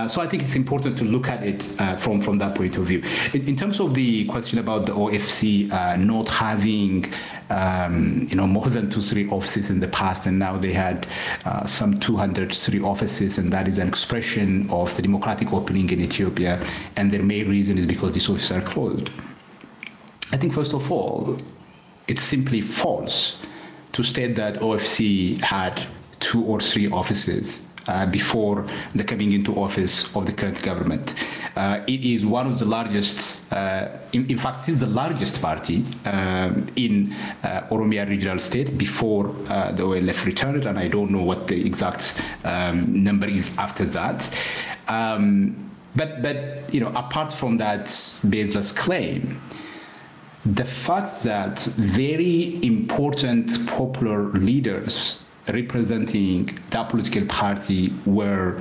So I think it's important to look at it from that point of view. In terms of the question about the OFC not having more than 2-3 offices in the past, and now they had some 203 offices, and that is an expression of the democratic opening in Ethiopia, and their main reason is because these offices are closed. I think, first of all, it's simply false to state that OFC had 2 or 3 offices before the coming into office of the current government. It is one of the largest, in fact, it is the largest party in Oromia regional state before the OLF returned, and I don't know what the exact number is after that. But you know, apart from that baseless claim, the fact that very important popular leaders representing that political party were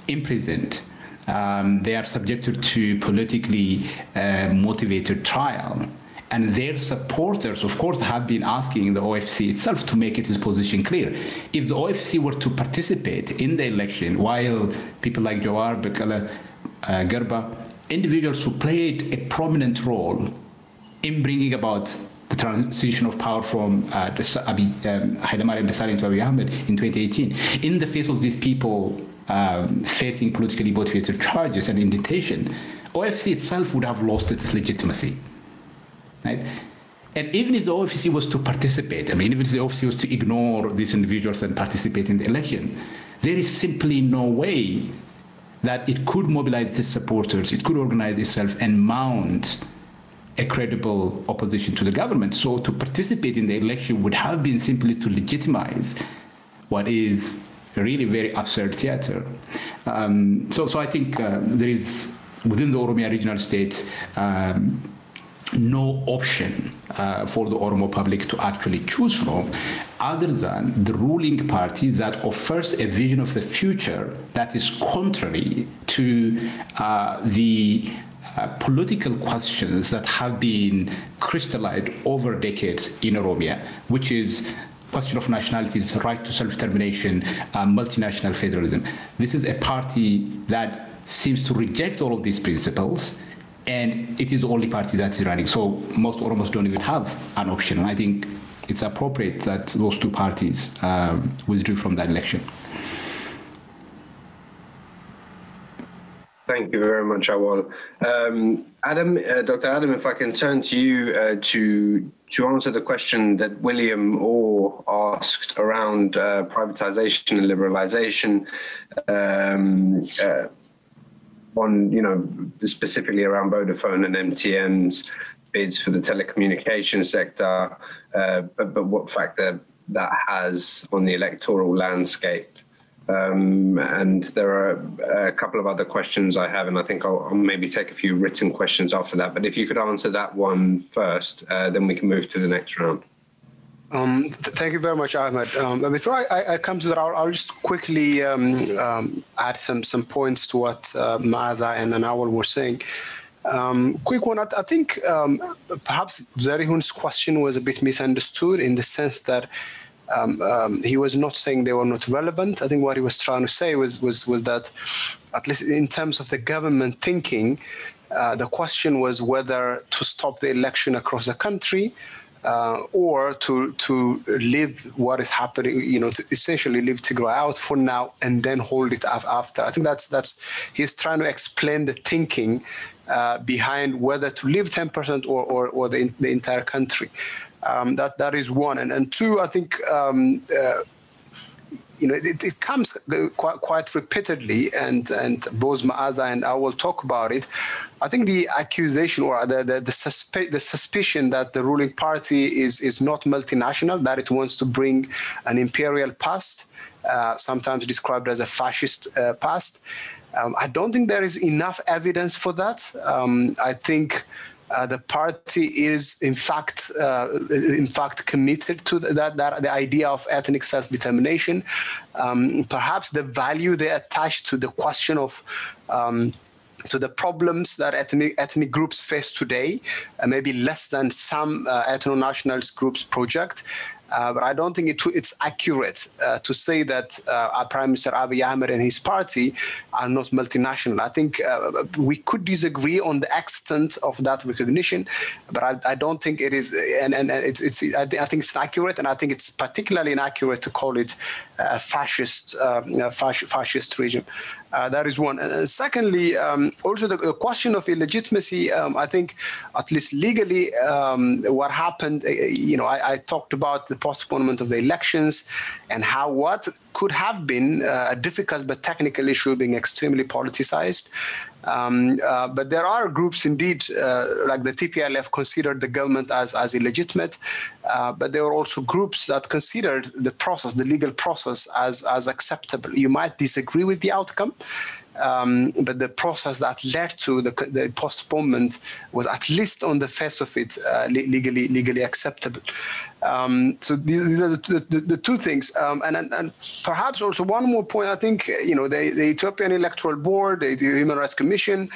imprisoned, they are subjected to politically motivated trial. And their supporters, of course, have been asking the OFC itself to make its position clear. If the OFC were to participate in the election, while people like Jawar, Bekele, Garba, individuals who played a prominent role in bringing about the transition of power from Hailemariam Desalegn to Abiy Ahmed in 2018, in the face of these people facing politically motivated charges and indentation, OFC itself would have lost its legitimacy. Right? And even if the OFC was to participate, I mean, even if the OFC was to ignore these individuals and participate in the election, there is simply no way that it could mobilize its supporters, it could organize itself and mount a credible opposition to the government. So to participate in the election would have been simply to legitimize what is really very absurd theater. So I think there is, within the Oromia regional states, no option for the Oromo public to actually choose from other than the ruling party that offers a vision of the future that is contrary to the political questions that have been crystallized over decades in Oromia, which is question of nationalities, right to self-determination, multinational federalism. This is a party that seems to reject all of these principles, and it is the only party that is running. So most Oromos don't even have an option. And I think it's appropriate that those two parties withdrew from that election. Thank you very much, Awal. Adam, Dr. Adam, if I can turn to you to answer the question that William Orr asked around privatization and liberalization, on, you know, specifically around Vodafone and MTN's bids for the telecommunications sector, but what factor that has on the electoral landscape. And there are a couple of other questions I have, and I think I'll maybe take a few written questions after that. But if you could answer that one first, then we can move to the next round. Thank you very much, Ahmed. Before I come to that, I'll just quickly add some points to what Maaza and Awal were saying. Quick one, I think perhaps Zarihun's question was a bit misunderstood in the sense that he was not saying they were not relevant. I think what he was trying to say was that, at least in terms of the government thinking, the question was whether to stop the election across the country or to leave what is happening, you know, to essentially leave Tigray out for now and then hold it after. I think that's he's trying to explain the thinking behind whether to leave 10% or the entire country. That is one, and two, I think you know, it comes quite repeatedly, and both Maaza and I will talk about it. I think the accusation or the suspicion that the ruling party is not multinational, that it wants to bring an imperial past, sometimes described as a fascist past. I don't think there is enough evidence for that. I think the party is, in fact, committed to the idea of ethnic self-determination. Perhaps the value they attach to the question of to the problems that ethnic groups face today, maybe less than some ethno-nationalist groups project. But I don't think it's accurate to say that Prime Minister Abiy Ahmed and his party are not multinational. I think we could disagree on the extent of that recognition, but I don't think it is. And I think it's inaccurate, and I think it's particularly inaccurate to call it a fascist regime. That is one. Secondly, also the question of illegitimacy, I think, at least legally, what happened, I talked about the postponement of the elections and how what could have been a difficult but technical issue being extremely politicized. But there are groups indeed, like the TPLF considered the government as illegitimate, but there were also groups that considered the process, the legal process, as acceptable. You might disagree with the outcome, but the process that led to the postponement was, at least on the face of it, legally acceptable. So these are the two things. And perhaps also one more point, I think, the Ethiopian Electoral Board, the Human Rights Commission,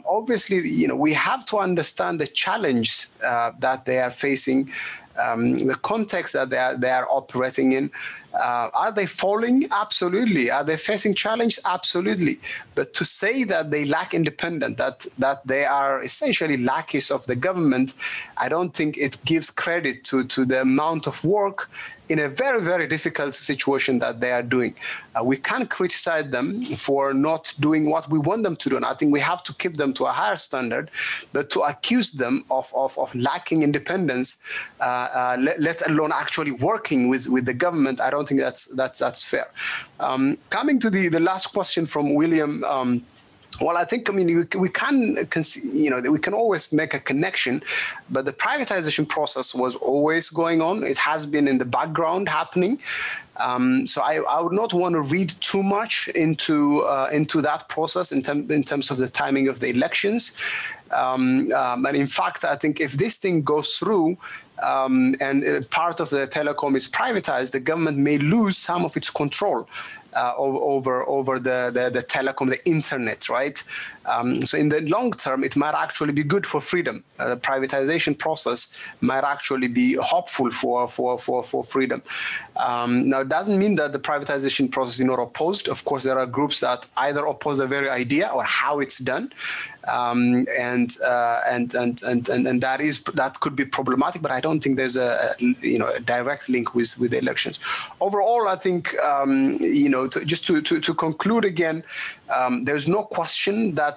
obviously, we have to understand the challenge that they are facing, the context that they are operating in. Are they falling? Absolutely. Are they facing challenge? Absolutely. But to say that they lack independence, that they are essentially lackeys of the government, I don't think it gives credit to the amount of work in a very, very difficult situation that they are doing. We can't criticize them for not doing what we want them to do. And I think we have to keep them to a higher standard, but to accuse them of lacking independence, let alone actually working with the government, I don't think that's fair. Coming to the last question from William, well, I think, we can always make a connection, but the privatization process was always going on. It has been in the background happening. So I would not want to read too much into that process in terms of the timing of the elections. And in fact, I think if this thing goes through, and part of the telecom is privatized, the government may lose some of its control over the telecom, the internet, right? So in the long term, it might actually be good for freedom. The privatization process might actually be hopeful for freedom. Now, it doesn't mean that the privatization process is not opposed. Of course, there are groups that either oppose the very idea or how it's done. And that could be problematic, but I don't think there's a direct link with the elections. Overall, I think just to conclude again, there's no question that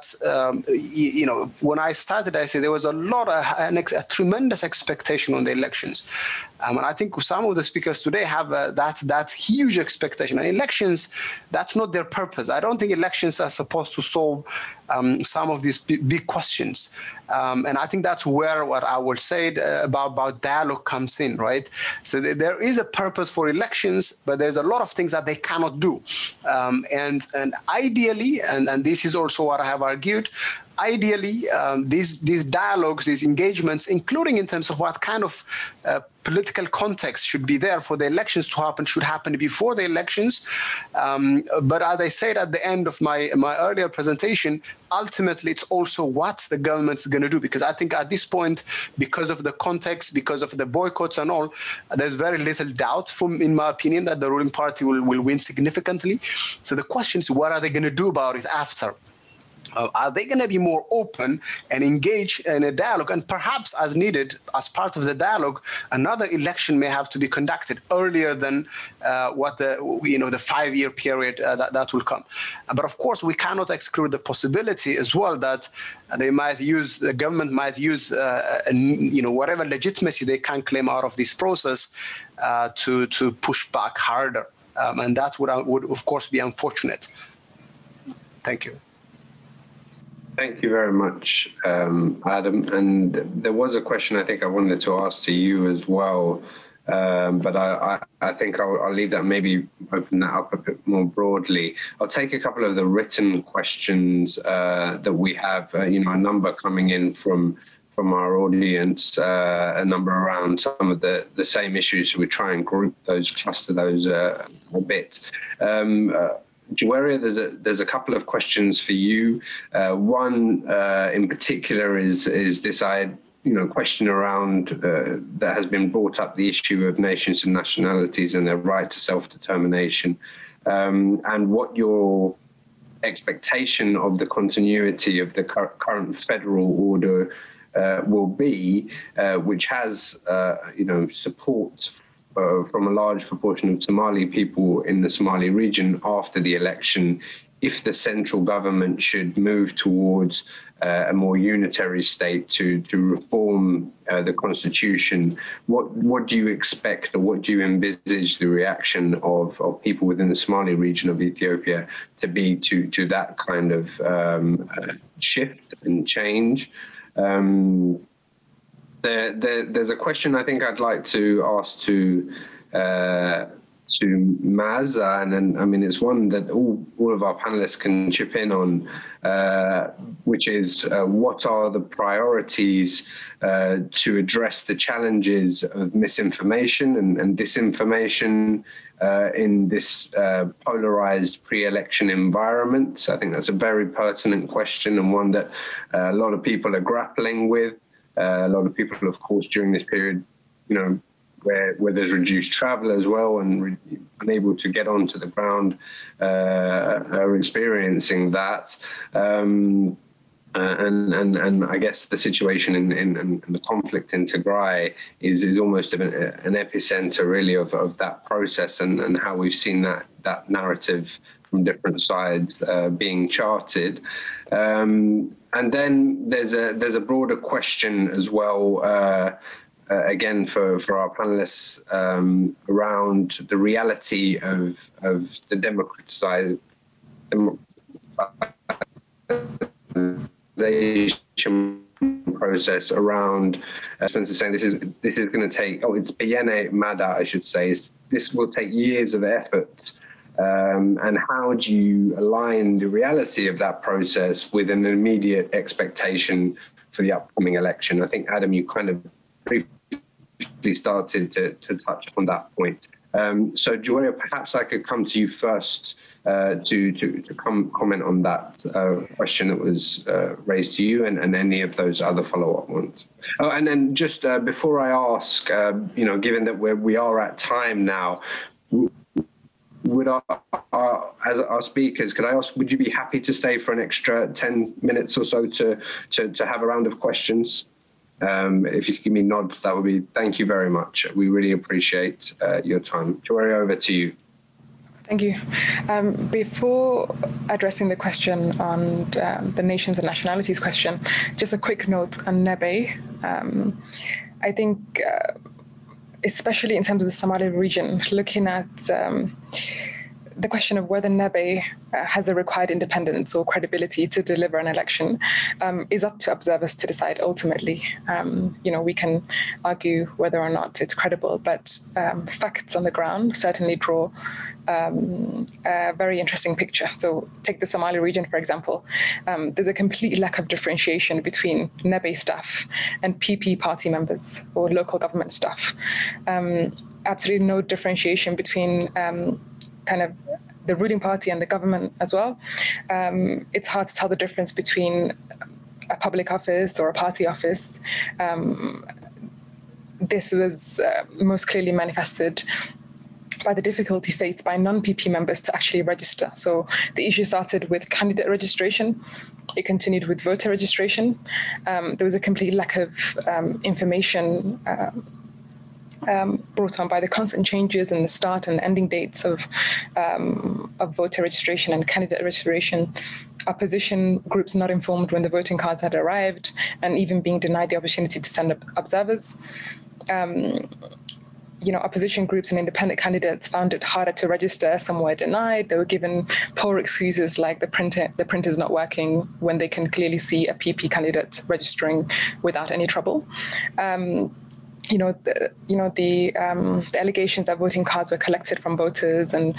when I started, I said there was a tremendous expectation on the elections. And I think some of the speakers today have that huge expectation. And elections, that's not their purpose. I don't think elections are supposed to solve some of these big questions. And I think that's where what I will say about dialogue comes in, right? So there is a purpose for elections, but there's a lot of things that they cannot do. And ideally, and this is also what I have argued, ideally, these dialogues, these engagements, including in terms of what kind of political context should be there for the elections to happen, should happen before the elections. But as I said at the end of my earlier presentation, ultimately it's also what the government's going to do. Because I think at this point, because of the context, because of the boycotts and all, there's very little doubt, in my opinion, that the ruling party will win significantly. So the question is, what are they going to do about it after? Are they going to be more open and engage in a dialogue? And perhaps, as needed, as part of the dialogue, another election may have to be conducted earlier than what the 5-year period that will come. But of course, we cannot exclude the possibility as well that the government might use whatever legitimacy they can claim out of this process to push back harder, and that would of course be unfortunate. Thank you. Thank you very much, Adam. And there was a question I think I wanted to ask to you as well, but I think I'll leave that, maybe open that up a bit more broadly. I'll take a couple of the written questions that we have, a number coming in from our audience, a number around some of the same issues. So we try and cluster those a bit. Juwaria, there's a couple of questions for you. One in particular is this question around that has been brought up, the issue of nations and nationalities and their right to self-determination, and what your expectation of the continuity of the current federal order will be, which has support from a large proportion of Somali people in the Somali region after the election if the central government should move towards a more unitary state to reform the constitution, what do you expect, or what do you envisage the reaction of people within the Somali region of Ethiopia to be to that kind of shift and change? There's a question I think I'd like to ask to Maz, and then, I mean, it's one that all of our panelists can chip in on, which is what are the priorities to address the challenges of misinformation and disinformation in this polarized pre-election environment? I think that's a very pertinent question, and one that a lot of people are grappling with. A lot of people, of course, during this period, where there's reduced travel as well and unable to get onto the ground, are experiencing that. And I guess the situation in the conflict in Tigray is almost an epicenter, really, of that process, and how we've seen that narrative from different sides being charted. And then there's a broader question as well, again for our panelists, around the reality of the democratization process around Spencer saying this is going to take, it's Biyene Mada, I should say, this will take years of effort. And how do you align the reality of that process with an immediate expectation for the upcoming election? I think, Adam, you kind of briefly started to touch on that point. So, Joya, perhaps I could come to you first to comment on that question that was raised to you, and any of those other follow-up ones. Oh, and then just before I ask, given that we are at time now, would as our speakers, could I ask, would you be happy to stay for an extra 10 minutes or so to have a round of questions? If you could give me nods, that would be, thank you very much. We really appreciate your time. Jory, over to you. Thank you. Before addressing the question on the nations and nationalities question, just a quick note on Nebe. I think, especially in terms of the Somali region, looking at the question of whether Nebe has the required independence or credibility to deliver an election is up to observers to decide ultimately. We can argue whether or not it's credible, but facts on the ground certainly draw a very interesting picture. So take the Somali region, for example. There's a complete lack of differentiation between Nebe staff and PP party members or local government staff. Absolutely no differentiation between kind of the ruling party and the government as well. It's hard to tell the difference between a public office or a party office. This was most clearly manifested by the difficulty faced by non-PP members to actually register. So the issue started with candidate registration. It continued with voter registration. There was a complete lack of information brought on by the constant changes in the start and ending dates of voter registration and candidate registration. Opposition groups not informed when the voting cards had arrived, and even being denied the opportunity to send up observers. Opposition groups and independent candidates found it harder to register. Some were denied. They were given poor excuses like the printer's not working, when they can clearly see a PP candidate registering without any trouble. The allegations that voting cards were collected from voters and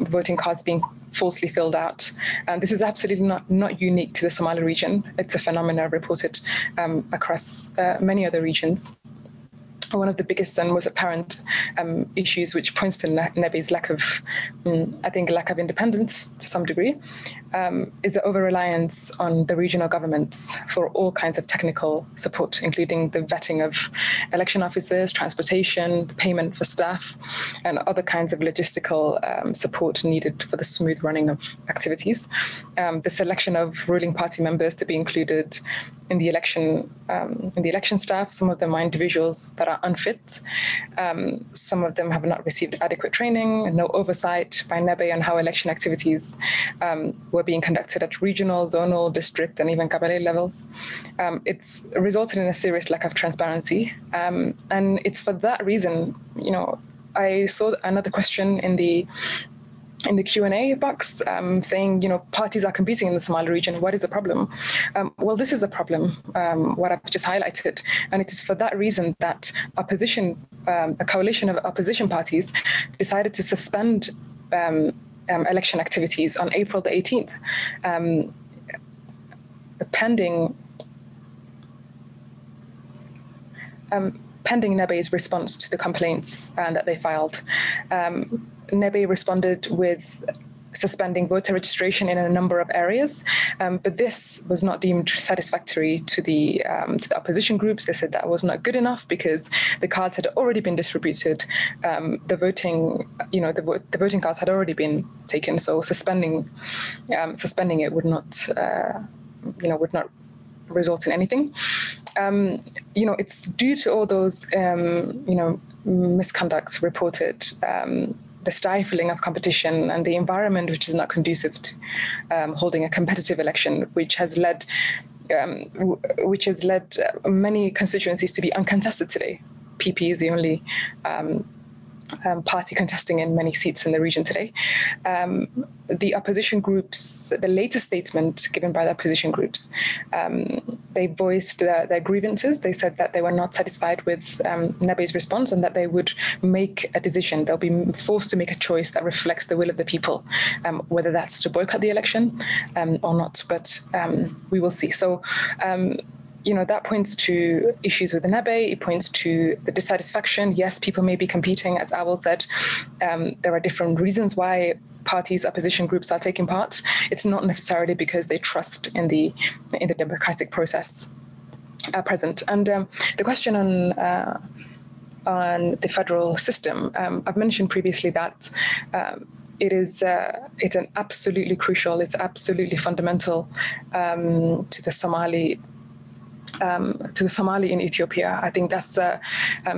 voting cards being falsely filled out. This is absolutely not unique to the Somali region. It's a phenomenon reported across many other regions. One of the biggest and most apparent issues, which points to Nebe's lack of independence to some degree, is the over-reliance on the regional governments for all kinds of technical support, including the vetting of election officers, transportation, the payment for staff, and other kinds of logistical support needed for the smooth running of activities. The selection of ruling party members to be included in the election staff. Some of them are individuals that are unfit. Some of them have not received adequate training, no oversight by NEBE on how election activities were being conducted at regional, zonal, district, and even Kabale levels. It's resulted in a serious lack of transparency. And it's for that reason, I saw another question in the Q&A box saying, parties are competing in the Somali region. What is the problem? Well, this is the problem, what I've just highlighted. And it is for that reason that opposition, a coalition of opposition parties decided to suspend election activities on April the 18th, pending NEBE's response to the complaints that they filed. NEBE responded with suspending voter registration in a number of areas, but this was not deemed satisfactory to the opposition groups. They said that was not good enough because the cards had already been distributed. The voting cards had already been taken. So suspending it would not result in anything. It's due to all those misconducts reported. The stifling of competition and the environment which is not conducive to holding a competitive election, which has led many constituencies to be uncontested today. PP is the only party contesting in many seats in the region today. The opposition groups, the latest statement given by the opposition groups, they voiced their grievances. They said that they were not satisfied with NEBE's response and that they would make a decision. They'll be forced to make a choice that reflects the will of the people, whether that's to boycott the election or not. But we will see. So, that points to issues with the NEBE. It points to the dissatisfaction. Yes, people may be competing, as Awal said. There are different reasons why parties, opposition groups are taking part. It's not necessarily because they trust in the democratic process present. And the question on the federal system, I've mentioned previously that it's an absolutely crucial, it's absolutely fundamental to the Somali in Ethiopia. I think that's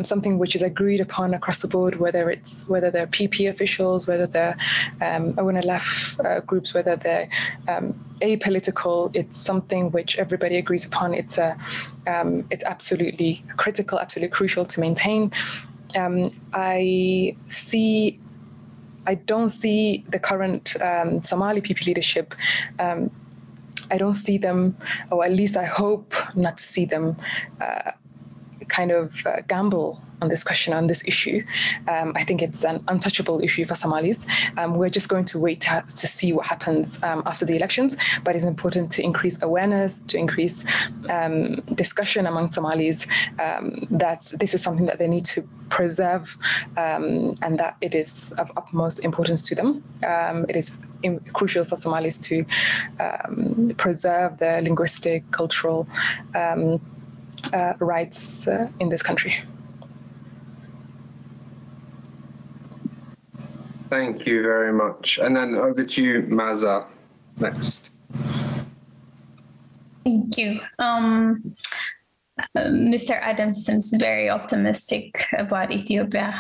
something which is agreed upon across the board, whether they're PP officials, whether they're ONLF groups, whether they're apolitical. It's something which everybody agrees upon. It's absolutely critical, absolutely crucial to maintain. I don't see the current Somali PP leadership. I don't see them, or at least I hope not to see them gamble on this question, on this issue. I think it's an untouchable issue for Somalis. We're just going to wait to see what happens after the elections, but it's important to increase awareness, to increase discussion among Somalis that this is something that they need to preserve and that it is of utmost importance to them. It is crucial for Somalis to preserve their linguistic, cultural rights in this country. Thank you very much. And then over to you, Maza, next. Thank you. Mr. Adams seems very optimistic about Ethiopia,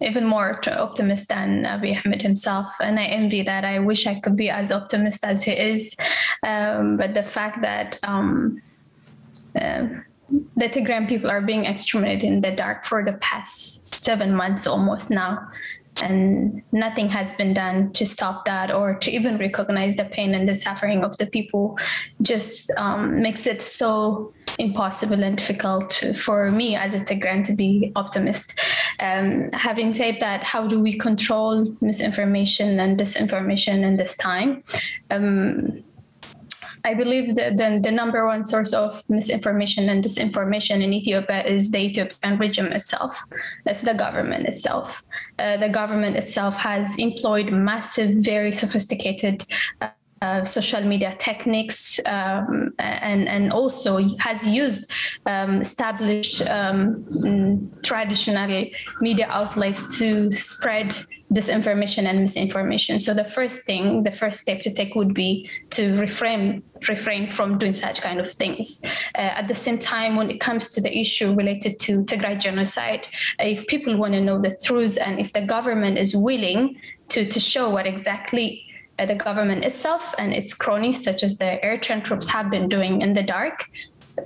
even more optimistic than Abiy Ahmed himself. And I envy that. I wish I could be as optimistic as he is. But the fact that the Tigrayan people are being exterminated in the dark for the past 7 months almost now, and nothing has been done to stop that or to even recognize the pain and the suffering of the people, just makes it so impossible and difficult for me as a Tigrayan to be optimist. Having said that, how do we control misinformation and disinformation in this time? I believe that the number one source of misinformation and disinformation in Ethiopia is the Ethiopian regime itself. That's the government itself. The government itself has employed massive, very sophisticated social media techniques, and also has used established traditional media outlets to spread disinformation and misinformation. So the first step to take would be to refrain from doing such kind of things. At the same time, when it comes to the issue related to Tigray genocide, if people want to know the truth, and if the government is willing to show what exactly the government itself and its cronies, such as the Eritrean troops, have been doing in the dark,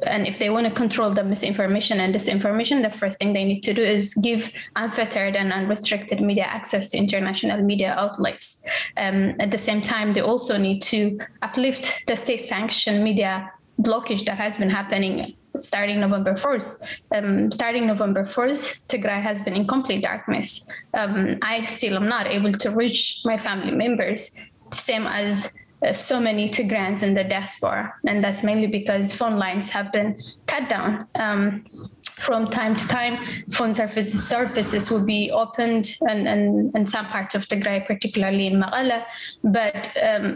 and if they want to control the misinformation and disinformation, the first thing they need to do is give unfettered and unrestricted media access to international media outlets. At the same time, they also need to uplift the state-sanctioned media blockage that has been happening starting November 1st. Tigray has been in complete darkness. I still am not able to reach my family members, same as so many Tigrayans in the diaspora, and that's mainly because phone lines have been cut down. From time to time, phone services will be opened in some parts of Tigray, particularly in Mekelle, but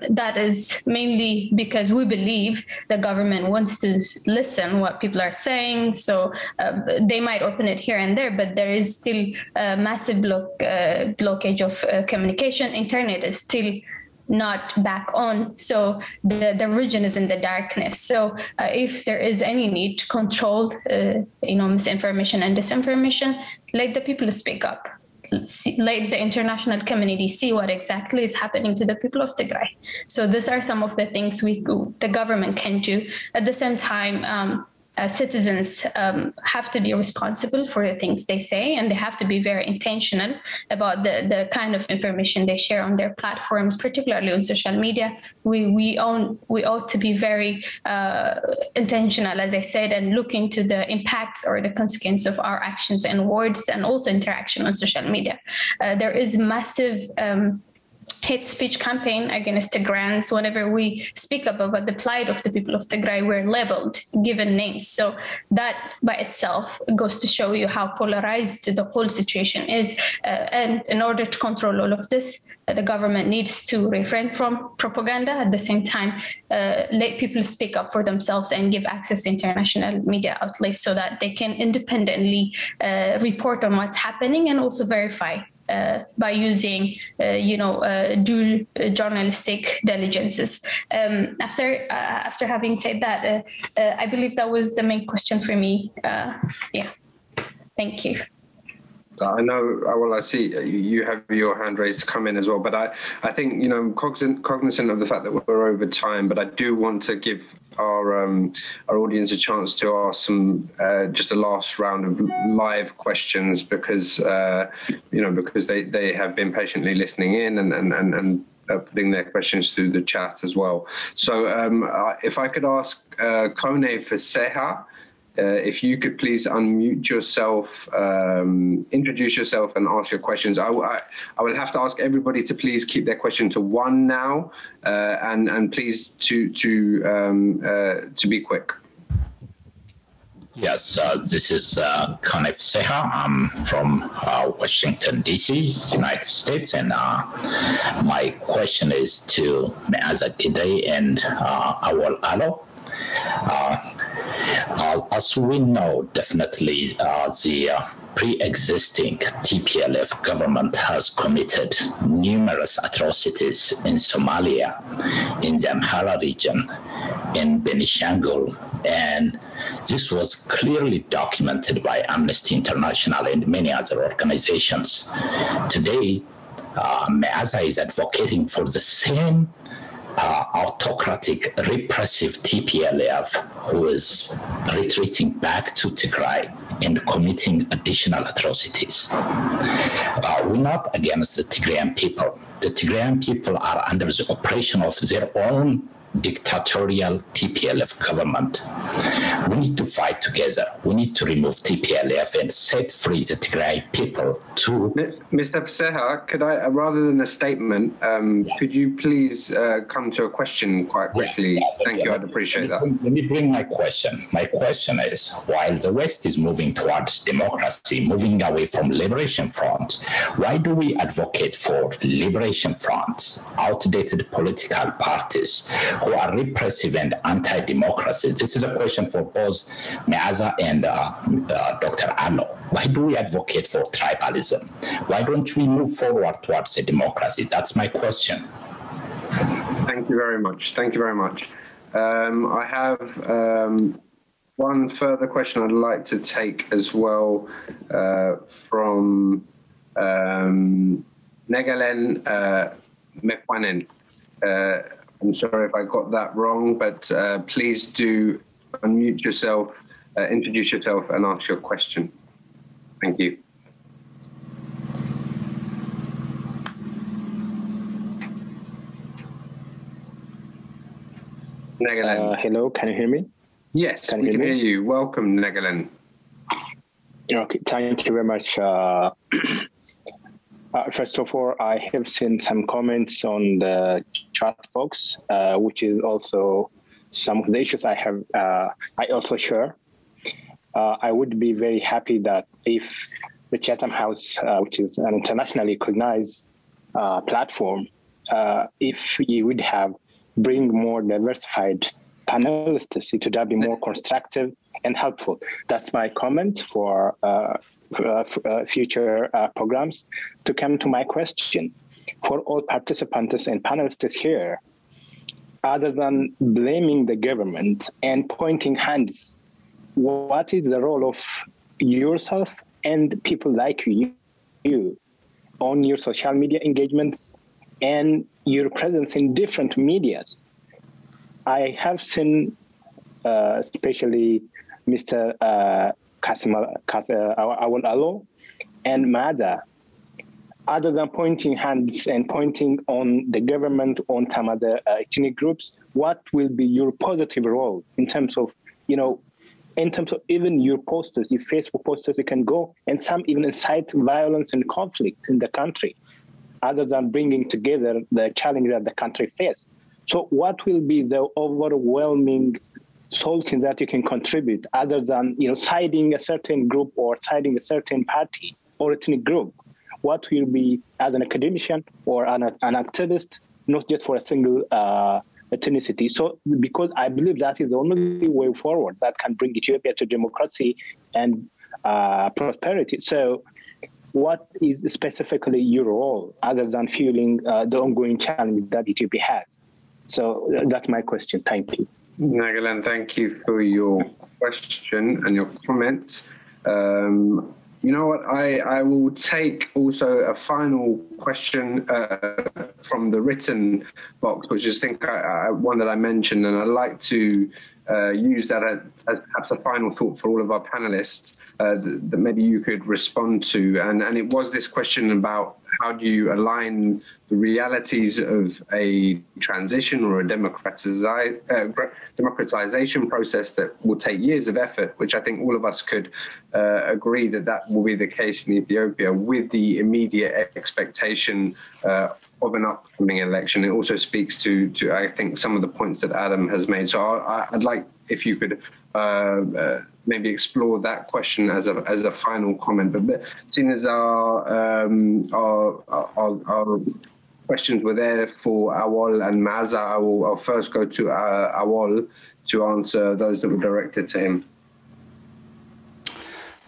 that is mainly because we believe the government wants to listen what people are saying. So they might open it here and there, but there is still a massive blockage of communication. Internet is still not back on, so the region is in the darkness. So if there is any need to control misinformation and disinformation, let the people speak up. Let the international community see what exactly is happening to the people of Tigray. So these are some of the things the government can do. At the same time, citizens have to be responsible for the things they say, and they have to be very intentional about the kind of information they share on their platforms, particularly on social media. We ought to be very intentional, as I said, and look into the impacts or the consequence of our actions and words, and also interaction on social media. There is massive hate speech campaign against Tigrayans. Whenever we speak about the plight of the people of Tigray, we're labeled, given names. So that by itself goes to show you how polarized the whole situation is. And in order to control all of this, the government needs to refrain from propaganda. At the same time, let people speak up for themselves and give access to international media outlets so that they can independently report on what's happening and also verify by using, dual journalistic diligences. After having said that, I believe that was the main question for me. Thank you. I know, well, I see you have your hand raised to come in as well, but I think, cognizant of the fact that we're over time, but I do want to give our audience a chance to ask some, just a last round of live questions, because, because they have been patiently listening in and putting their questions through the chat as well. So if I could ask Kone Faseha, if you could please unmute yourself, introduce yourself and ask your questions. I will have to ask everybody to please keep their question to one now, and please to be quick. Yes, this is Kone Faseha. I'm from Washington, D.C., United States, and my question is to Meaza Gidey and Awal Alo. As we know, definitely the pre-existing TPLF government has committed numerous atrocities in Somalia, in the Amhara region, in Benishangul, and this was clearly documented by Amnesty International and many other organizations. Today, Meaza is advocating for the same autocratic, repressive TPLF, who is retreating back to Tigray and committing additional atrocities. We're not against the Tigrayan people. The Tigrayan people are under the oppression of their own dictatorial TPLF government. We need to fight together. We need to remove TPLF and set free the Tigray people to... Mr. Pseha, could I, rather than a statement, could you please come to a question quite quickly? Thank you, I'd appreciate that. Let me bring my question. My question is, while the West is moving towards democracy, moving away from liberation fronts, why do we advocate for liberation fronts, outdated political parties who are repressive and anti-democracy? This is a question for both Meaza and Dr. Allo. Why do we advocate for tribalism? Why don't we move forward towards a democracy? That's my question. Thank you very much. Thank you very much. I have one further question I'd like to take as well from Negalen Mekwanen. I'm sorry if I got that wrong, but please do unmute yourself, introduce yourself and ask your question. Thank you. Hello, can you hear me? Yes, we can hear you. Welcome, Negalen. Okay, thank you very much. First of all, I have seen some comments on the chat box, which is also some of the issues I have. I also share. I would be very happy that if the Chatham House, which is an internationally recognized platform, if you would have bring more diversified panelists, it would be more constructive and helpful. That's my comment for future programs. To come to my question, for all participants and panelists here, other than blaming the government and pointing hands, what is the role of yourself and people like you on your social media engagements and your presence in different medias? I have seen, especially Mr. Awol Allo and Meaza, other than pointing hands and pointing on the government, on some other ethnic groups, what will be your positive role in terms of, in terms of even your posters, your Facebook posters, you can go and some even incite violence and conflict in the country, other than bringing together the challenge that the country faces. So what will be the overwhelming solution that you can contribute other than, siding a certain group or siding a certain party or ethnic group? What will be, as an academician or an activist, not just for a single ethnicity? So because I believe that is the only way forward that can bring Ethiopia to democracy and prosperity. So what is specifically your role other than fueling the ongoing challenge that Ethiopia has? So that's my question. Thank you. Negalen, thank you for your question and your comment. You know what? I will take also a final question from the written box, which is one that I mentioned, and I'd like to use that as perhaps a final thought for all of our panelists that maybe you could respond to. And it was this question about how do you align the realities of a transition or a democratization process that will take years of effort, which I think all of us could agree that will be the case in Ethiopia, with the immediate expectation of an upcoming election. It also speaks to I think some of the points that Adam has made. So I'd like if you could maybe explore that question as a final comment. But seeing as our questions were there for Awol and Meaza, I'll first go to Awol to answer those that were directed to him.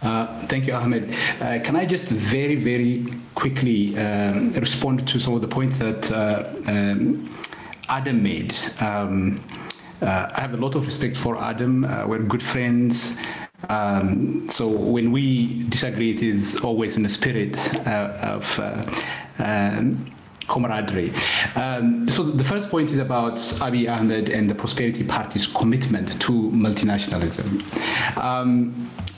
Thank you, Ahmed. Can I just very, very quickly respond to some of the points that Adam made? I have a lot of respect for Adam. We're good friends. So when we disagree, it is always in the spirit of camaraderie. So the first point is about Abiy Ahmed and the Prosperity Party's commitment to multinationalism.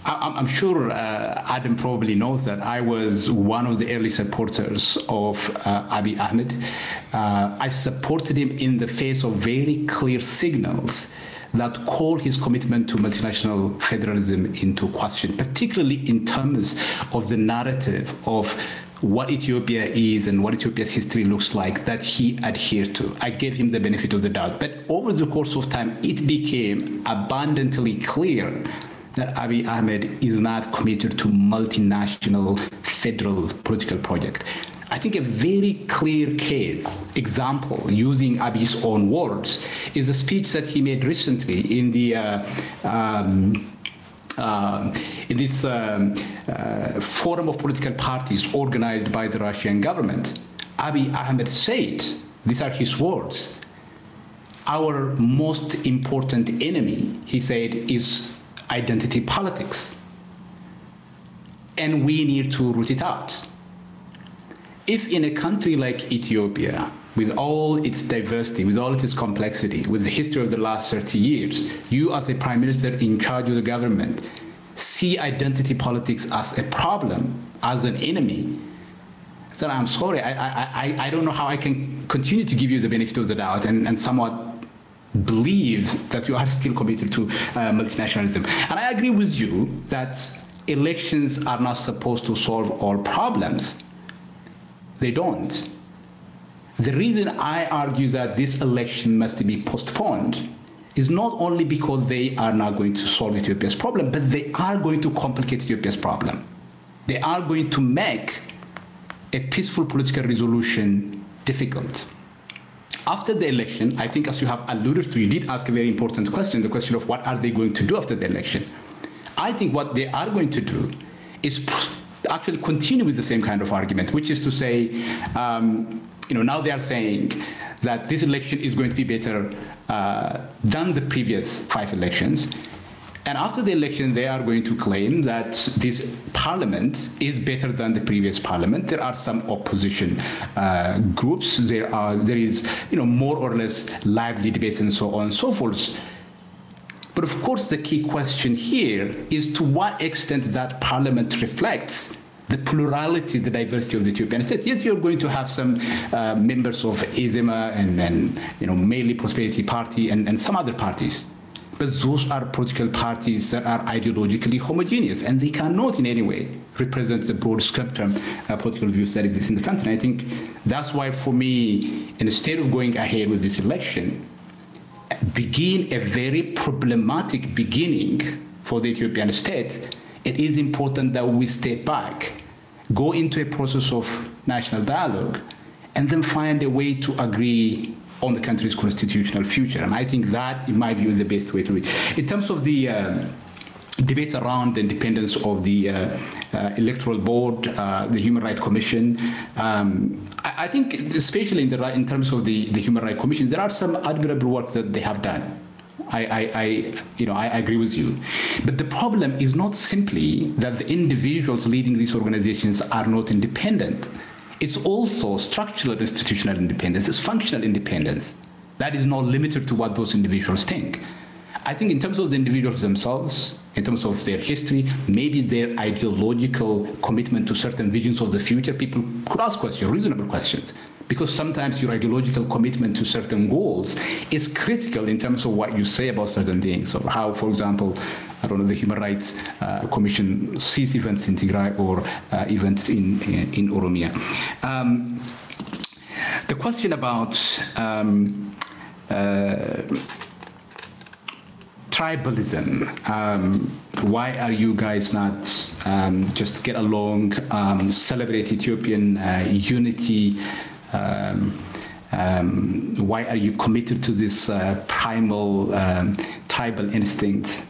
I'm sure Adam probably knows that I was one of the early supporters of Abiy Ahmed. I supported him in the face of very clear signals that call his commitment to multinational federalism into question, particularly in terms of the narrative of what Ethiopia is and what Ethiopia's history looks like that he adhered to. I gave him the benefit of the doubt. But over the course of time, it became abundantly clear that Abiy Ahmed is not committed to multinational federal political project. I think a very clear example, using Abiy's own words, is a speech that he made recently in the in this forum of political parties organized by the Russian government. Abiy Ahmed said, these are his words, our most important enemy, he said, is identity politics. And we need to root it out. If in a country like Ethiopia, with all its diversity, with all its complexity, with the history of the last 30 years, you as a prime minister in charge of the government see identity politics as a problem, as an enemy, then I'm sorry, I don't know how I can continue to give you the benefit of the doubt and somewhat believe that you are still committed to multinationalism. And I agree with you that elections are not supposed to solve all problems. They don't. The reason I argue that this election must be postponed is not only because they are not going to solve Ethiopia's problem, but they are going to complicate Ethiopia's problem. They are going to make a peaceful political resolution difficult. After the election, I think as you have alluded to, you did ask a very important question, the question of what are they going to do after the election. I think what they are going to do is actually continue with the same kind of argument, which is to say, now they are saying that this election is going to be better than the previous 5 elections. And after the election, they are going to claim that this parliament is better than the previous parliament. There are some opposition groups. There is, more or less lively debates and so on and so forth. But of course, the key question here is to what extent that parliament reflects the plurality, the diversity of the Ethiopian state. Yet you're going to have some members of EZEMA and mainly Prosperity Party and some other parties. But those are political parties that are ideologically homogeneous, and they cannot in any way represent the broad spectrum political views that exist in the country. And I think that's why, for me, instead of going ahead with this election, begin a very problematic beginning for the Ethiopian state, it is important that we step back, go into a process of national dialogue, and then find a way to agree on the country's constitutional future. And I think that, in my view, is the best way to do it. In terms of the debates around the independence of the Electoral Board, the Human Rights Commission, I think, especially in terms of the Human Rights Commission, there are some admirable work that they have done. I agree with you. But the problem is not simply that the individuals leading these organizations are not independent. It's also structural institutional independence. It's functional independence. That is not limited to what those individuals think. I think in terms of the individuals themselves, in terms of their history, maybe their ideological commitment to certain visions of the future, people could ask questions, reasonable questions. Because sometimes your ideological commitment to certain goals is critical in terms of what you say about certain things, or how, for example, I don't know, the Human Rights Commission sees events in Tigray or events in Oromia. The question about tribalism, why are you guys not just get along, celebrate Ethiopian unity? Why are you committed to this primal tribal instinct?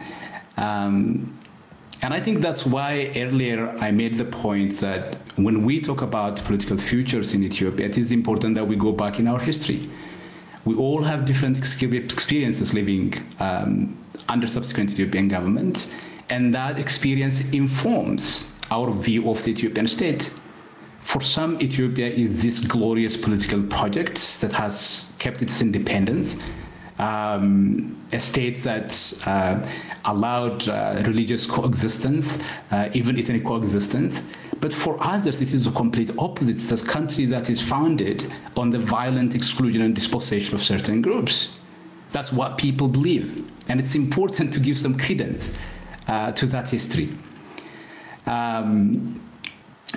And I think that's why earlier I made the point that when we talk about political futures in Ethiopia, it is important that we go back in our history. We all have different experiences living under subsequent Ethiopian governments, and that experience informs our view of the Ethiopian state. For some, Ethiopia is this glorious political project that has kept its independence, a state that allowed religious coexistence, even ethnic coexistence. But for others, it is the complete opposite. It's a country that is founded on the violent exclusion and dispossession of certain groups. That's what people believe. And it's important to give some credence to that history.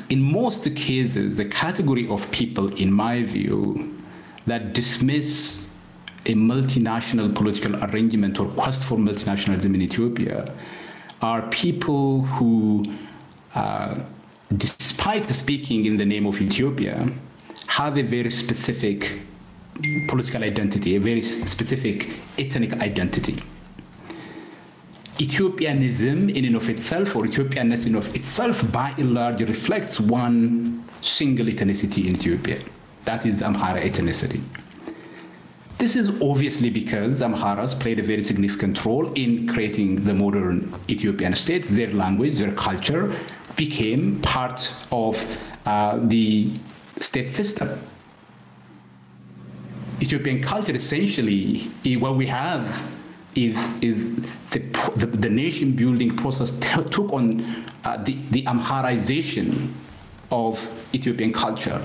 In most cases, the category of people, in my view, that dismiss a multinational political arrangement or quest for multinationalism in Ethiopia are people who, despite speaking in the name of Ethiopia, have a very specific political identity, a very specific ethnic identity. Ethiopianism in and of itself, or Ethiopianness in and of itself, by and large, reflects one single ethnicity in Ethiopia. That is Amhara ethnicity. This is obviously because Amharas played a very significant role in creating the modern Ethiopian states. Their language, their culture became part of the state system. Ethiopian culture, essentially, what we have is the nation building process took on the Amharization of Ethiopian culture.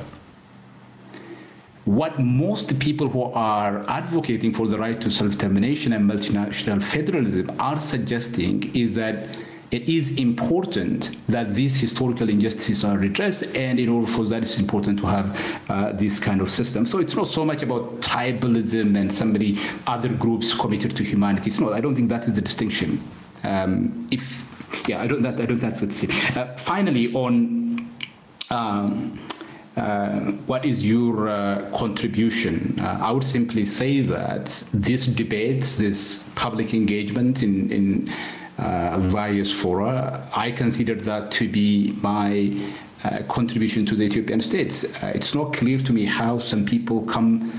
What most people who are advocating for the right to self-determination and multinational federalism are suggesting is that it is important that these historical injustices are redressed, and in order for that, it's important to have this kind of system. So it's not so much about tribalism and other groups committed to humanity. It's not. I don't think that is the distinction. I don't. That's what's it. Finally, on what is your contribution? I would simply say that this debate, this public engagement in various fora, I consider that to be my contribution to the Ethiopian states. It's not clear to me how some people come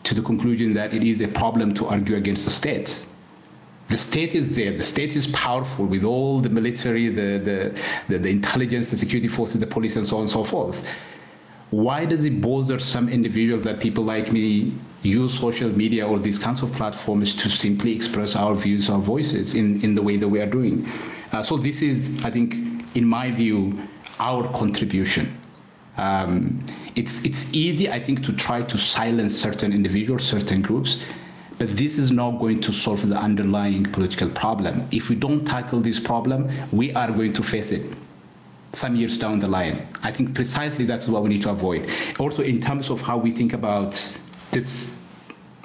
to the conclusion that it is a problem to argue against the states. The state is there. The state is powerful with all the military, the intelligence, the security forces, the police, and so on and so forth. Why does it bother some individuals that people like me use social media or these kinds of platforms to simply express our views, our voices in the way that we are doing? So this is, I think, in my view, our contribution. It's easy, I think, to try to silence certain individuals, certain groups, but this is not going to solve the underlying political problem. If we don't tackle this problem, we are going to face it some years down the line. I think precisely that's what we need to avoid. Also, in terms of how we think about this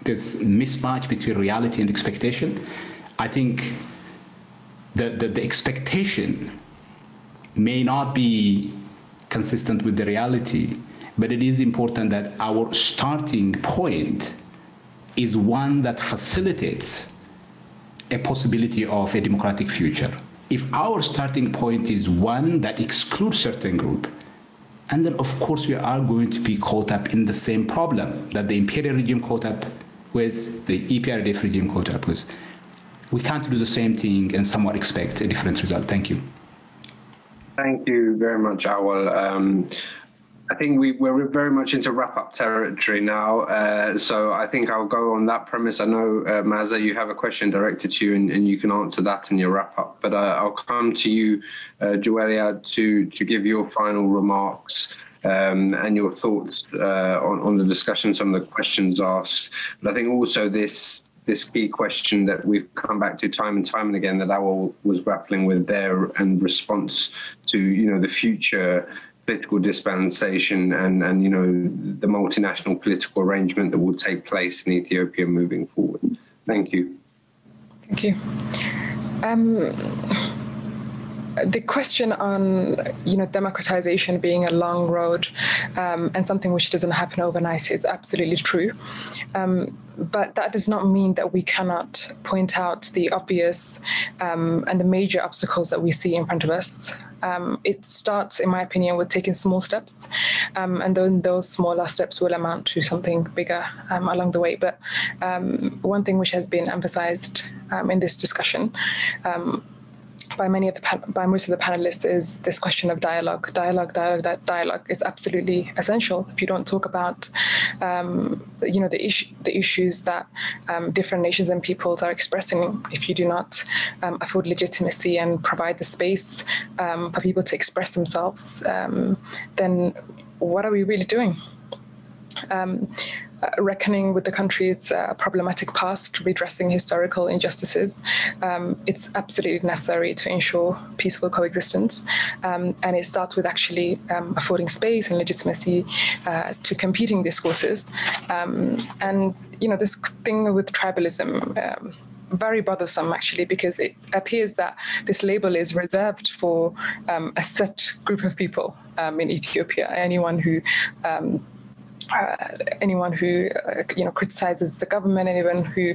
mismatch between reality and expectation, I think the expectation may not be consistent with the reality, but it is important that our starting point is one that facilitates a possibility of a democratic future. If our starting point is one that excludes certain group, and then of course we are going to be caught up in the same problem that the imperial regime caught up with, the EPRDF regime caught up with. We can't do the same thing and somewhat expect a different result. Thank you. Thank you very much, Awal. I think we're very much into wrap-up territory now, so I think I'll go on that premise. I know, Maza, you have a question directed to you, and you can answer that in your wrap-up. But I'll come to you, Joelia, to give your final remarks and your thoughts on the discussion, some of the questions asked. But I think also this key question that we've come back to time and time and again that Awal was grappling with there, and response to the future political dispensation and the multinational political arrangement that will take place in Ethiopia moving forward. Thank you. Thank you. The question on democratization being a long road and something which doesn't happen overnight is absolutely true. But that does not mean that we cannot point out the obvious and the major obstacles that we see in front of us. It starts, in my opinion, with taking small steps, and then those smaller steps will amount to something bigger along the way. But one thing which has been emphasized in this discussion by most of the panelists is this question of dialogue. Dialogue is absolutely essential. If you don't talk about, the issues that different nations and peoples are expressing, if you do not afford legitimacy and provide the space for people to express themselves, then what are we really doing? Reckoning with the country's problematic past, redressing historical injustices, it's absolutely necessary to ensure peaceful coexistence. And it starts with actually affording space and legitimacy to competing discourses. And, this thing with tribalism, very bothersome, actually, because it appears that this label is reserved for a set group of people in Ethiopia. Anyone who criticizes the government, anyone who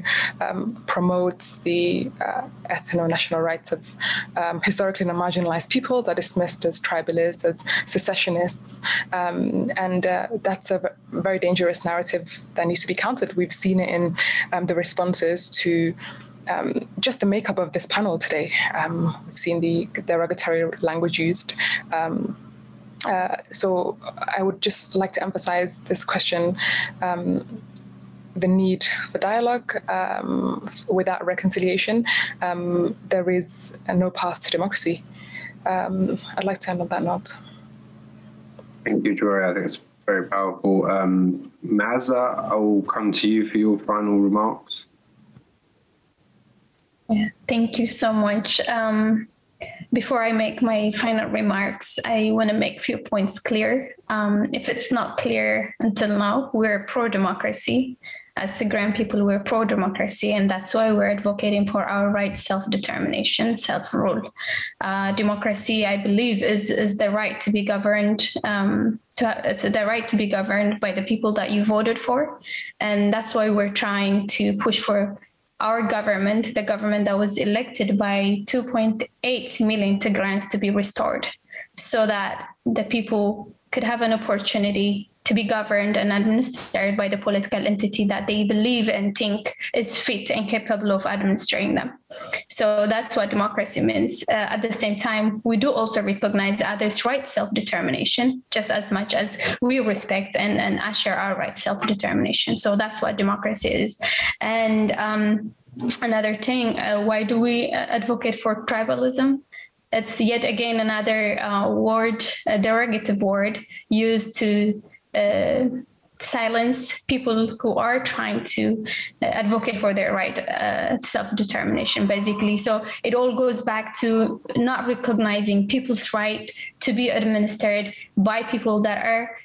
promotes the ethno-national rights of historically marginalized peoples are dismissed as tribalists, as secessionists, and that's a very dangerous narrative that needs to be countered. We've seen it in the responses to just the makeup of this panel today. We've seen the derogatory language used. So I would just like to emphasize this question, the need for dialogue. Without reconciliation, there is no path to democracy. I'd like to end on that note. Thank you, Jory. I think it's very powerful. Maza, I will come to you for your final remarks. Yeah, thank you so much. Before I make my final remarks, I want to make a few points clear. If it's not clear until now, we're pro-democracy. As Tigrayan people, we're pro-democracy, and that's why we're advocating for our right self-determination, self-rule. Democracy, I believe, is the right to be governed. It's the right to be governed by the people that you voted for, and that's why we're trying to push for our government, the government that was elected by 2.8 million Tigrayans, to be restored, so that the people could have an opportunity to be governed and administered by the political entity that they believe and think is fit and capable of administering them. So that's what democracy means. At the same time, we do also recognize others' right self-determination, just as much as we respect and assure our right self-determination. So that's what democracy is. And another thing, why do we advocate for tribalism? It's yet again another word, a derogative word used to silence people who are trying to advocate for their right self-determination, basically. So it all goes back to not recognizing people's right to be administered by people that are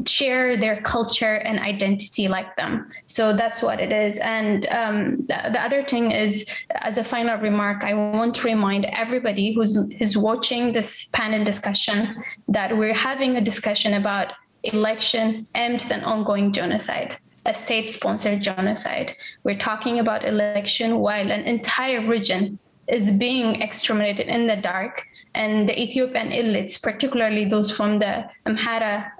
share their culture and identity like them. So that's what it is. And the other thing is, as a final remark, I want to remind everybody who's watching this panel discussion that we're having a discussion about election aims an ongoing genocide, a state-sponsored genocide. We're talking about election while an entire region is being exterminated in the dark, and the Ethiopian elites, particularly those from the Amhara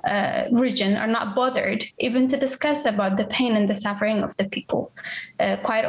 region, are not bothered even to discuss about the pain and the suffering of the people. Quite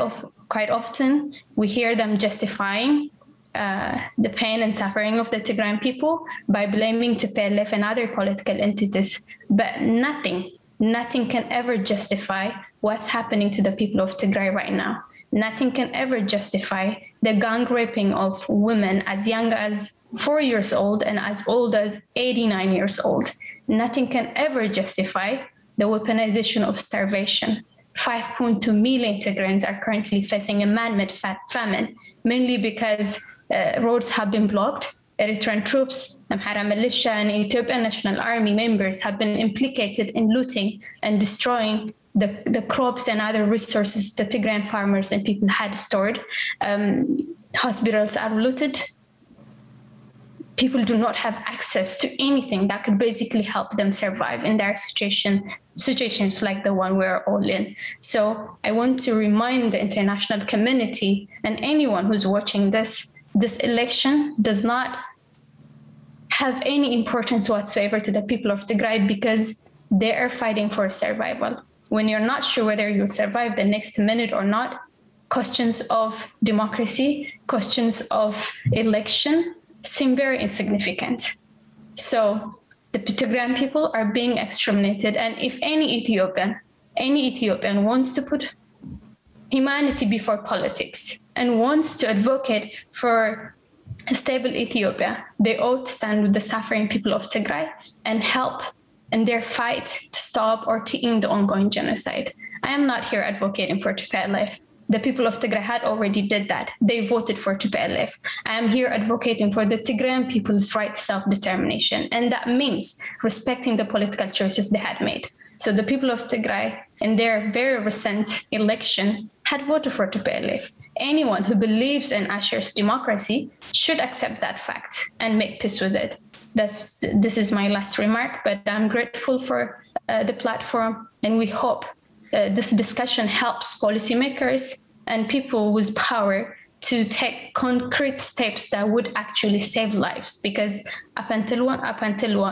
often, we hear them justifying the pain and suffering of the Tigrayan people by blaming TPLF and other political entities, but nothing can ever justify what's happening to the people of Tigray right now. Nothing can ever justify the gang raping of women as young as 4 years old and as old as 89 years old. Nothing can ever justify the weaponization of starvation. 5.2 million Tigrayans are currently facing a man-made famine, mainly because roads have been blocked. Eritrean troops, Amhara militia, and Ethiopian National Army members have been implicated in looting and destroying the crops and other resources the Tigrayan farmers and people had stored. Hospitals are looted. People do not have access to anything that could basically help them survive in their situations like the one we're all in. So I want to remind the international community and anyone who's watching this election does not have any importance whatsoever to the people of Tigray, because they are fighting for survival. When you're not sure whether you'll survive the next minute or not, questions of democracy, questions of election seem very insignificant. So the Tigrayan people are being exterminated. And if any Ethiopian wants to put humanity before politics and wants to advocate for a stable Ethiopia, they ought to stand with the suffering people of Tigray and help in their fight to stop or to end the ongoing genocide. I am not here advocating for TPLF. The people of Tigray had already did that. They voted for TPLF. I am here advocating for the Tigrayan people's right to self-determination. And that means respecting the political choices they had made. So the people of Tigray in their very recent election had voted for TPLF. Anyone who believes in Asher's democracy should accept that fact and make peace with it. This is my last remark, but I'm grateful for the platform, and we hope this discussion helps policymakers and people with power to take concrete steps that would actually save lives. Because up until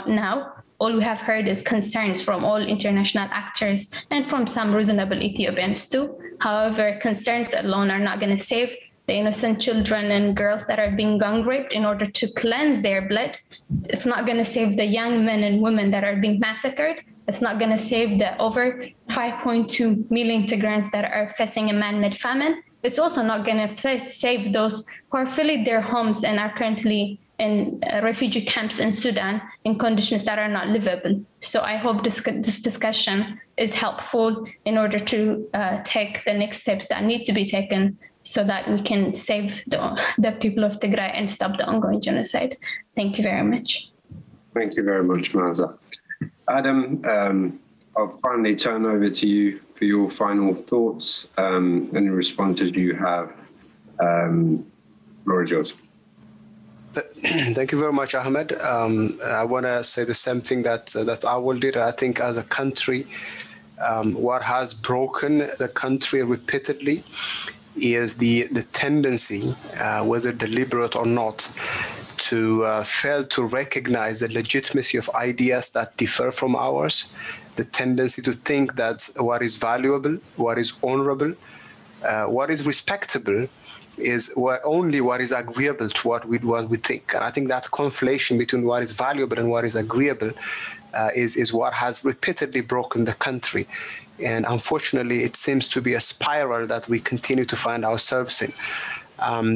now, all we have heard is concerns from all international actors and from some reasonable Ethiopians too. However, concerns alone are not going to save the innocent children and girls that are being gang raped in order to cleanse their blood. It's not going to save the young men and women that are being massacred. It's not going to save the over 5.2 million Tigrayans that are facing a man-made famine. It's also not going to save those who are fleeing their homes and are currently in refugee camps in Sudan in conditions that are not livable. So I hope this discussion is helpful in order to take the next steps that need to be taken so that we can save the people of Tigray and stop the ongoing genocide. Thank you very much. Thank you very much, Maza. Adam, I'll finally turn over to you for your final thoughts and the responses you have. Floor is yours. Thank you very much, Ahmed. I want to say the same thing that Awal did. I think as a country, what has broken the country repeatedly is the tendency, whether deliberate or not, to fail to recognize the legitimacy of ideas that differ from ours, the tendency to think that what is valuable, what is honorable, what is respectable is only what is agreeable to what we think. And I think that conflation between what is valuable and what is agreeable is what has repeatedly broken the country. And unfortunately, it seems to be a spiral that we continue to find ourselves in.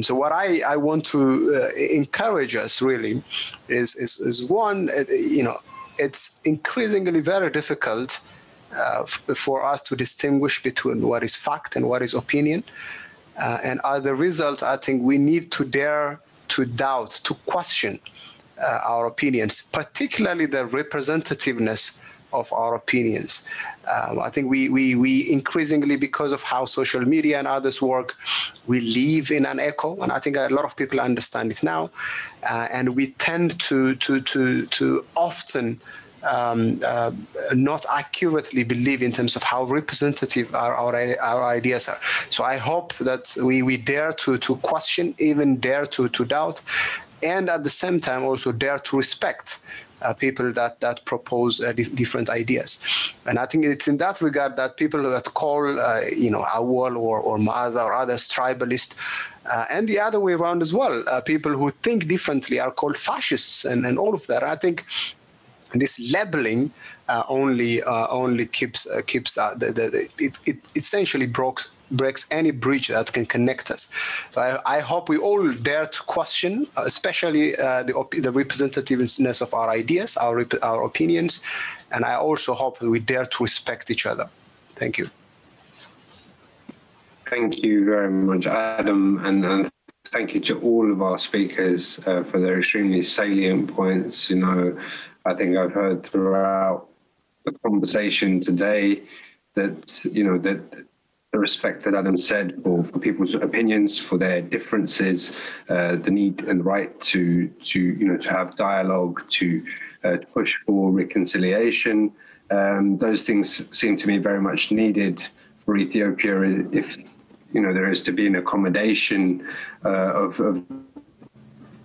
So what I want to encourage us really is one, it's increasingly very difficult for us to distinguish between what is fact and what is opinion. And as a result, I think we need to dare to doubt, to question our opinions, particularly the representativeness of our opinions. I think we increasingly, because of how social media and others work, we live in an echo, and I think a lot of people understand it now. And we tend to often not accurately believe in terms of how representative our ideas are. So I hope that we dare to question, even dare to doubt, and at the same time also dare to respect people that propose different ideas. And I think it's in that regard that people that call, Awal or Maaza or others tribalist, and the other way around as well, people who think differently are called fascists and all of that. I think this labeling only keeps it essentially breaks any bridge that can connect us. So I hope we all dare to question, especially the representativeness of our ideas, our opinions, and I also hope we dare to respect each other. Thank you. Thank you very much, Adam, and thank you to all of our speakers for their extremely salient points. I think I've heard throughout the conversation today that, that the respect that Adam said for people's opinions, for their differences, the need and the right to have dialogue, to push for reconciliation. Those things seem to me very much needed for Ethiopia if, there is to be an accommodation of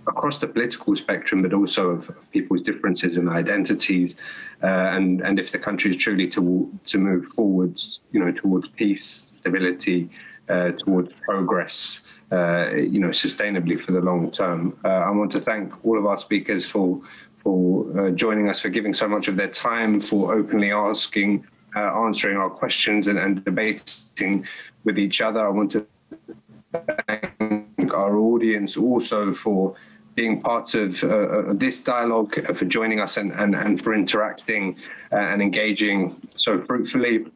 across the political spectrum, but also of people's differences and identities. And if the country is truly to move forward, towards peace, stability, towards progress, sustainably for the long term. I want to thank all of our speakers for joining us, for giving so much of their time, for openly answering our questions and debating with each other. I want to thank our audience also for being part of this dialogue, for joining us and for interacting and engaging so fruitfully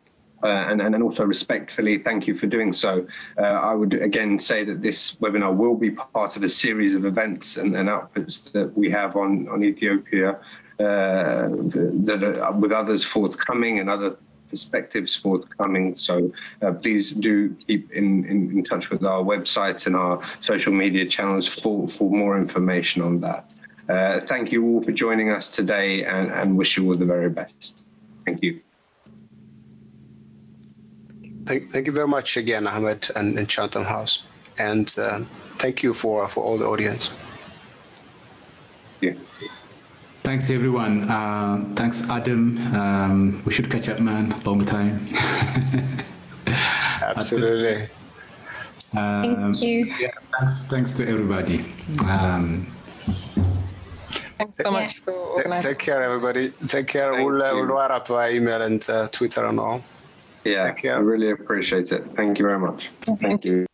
and also respectfully. Thank you for doing so. I would again say that this webinar will be part of a series of events and outputs that we have on Ethiopia that are with others forthcoming and other perspectives forthcoming. So please do keep in touch with our website and our social media channels for more information on that. Thank you all for joining us today and wish you all the very best. Thank you. Thank you very much again, Ahmed and Chatham House. And thank you for all the audience. Yeah. Thanks, everyone. Thanks, Adam. We should catch up, man. Long time. Absolutely. Thank you. Yeah, thanks to everybody. Thanks so much for organizing. Take care, everybody. Take care. We'll write up via email and Twitter and all. Yeah, I really appreciate it. Thank you very much. Thank you.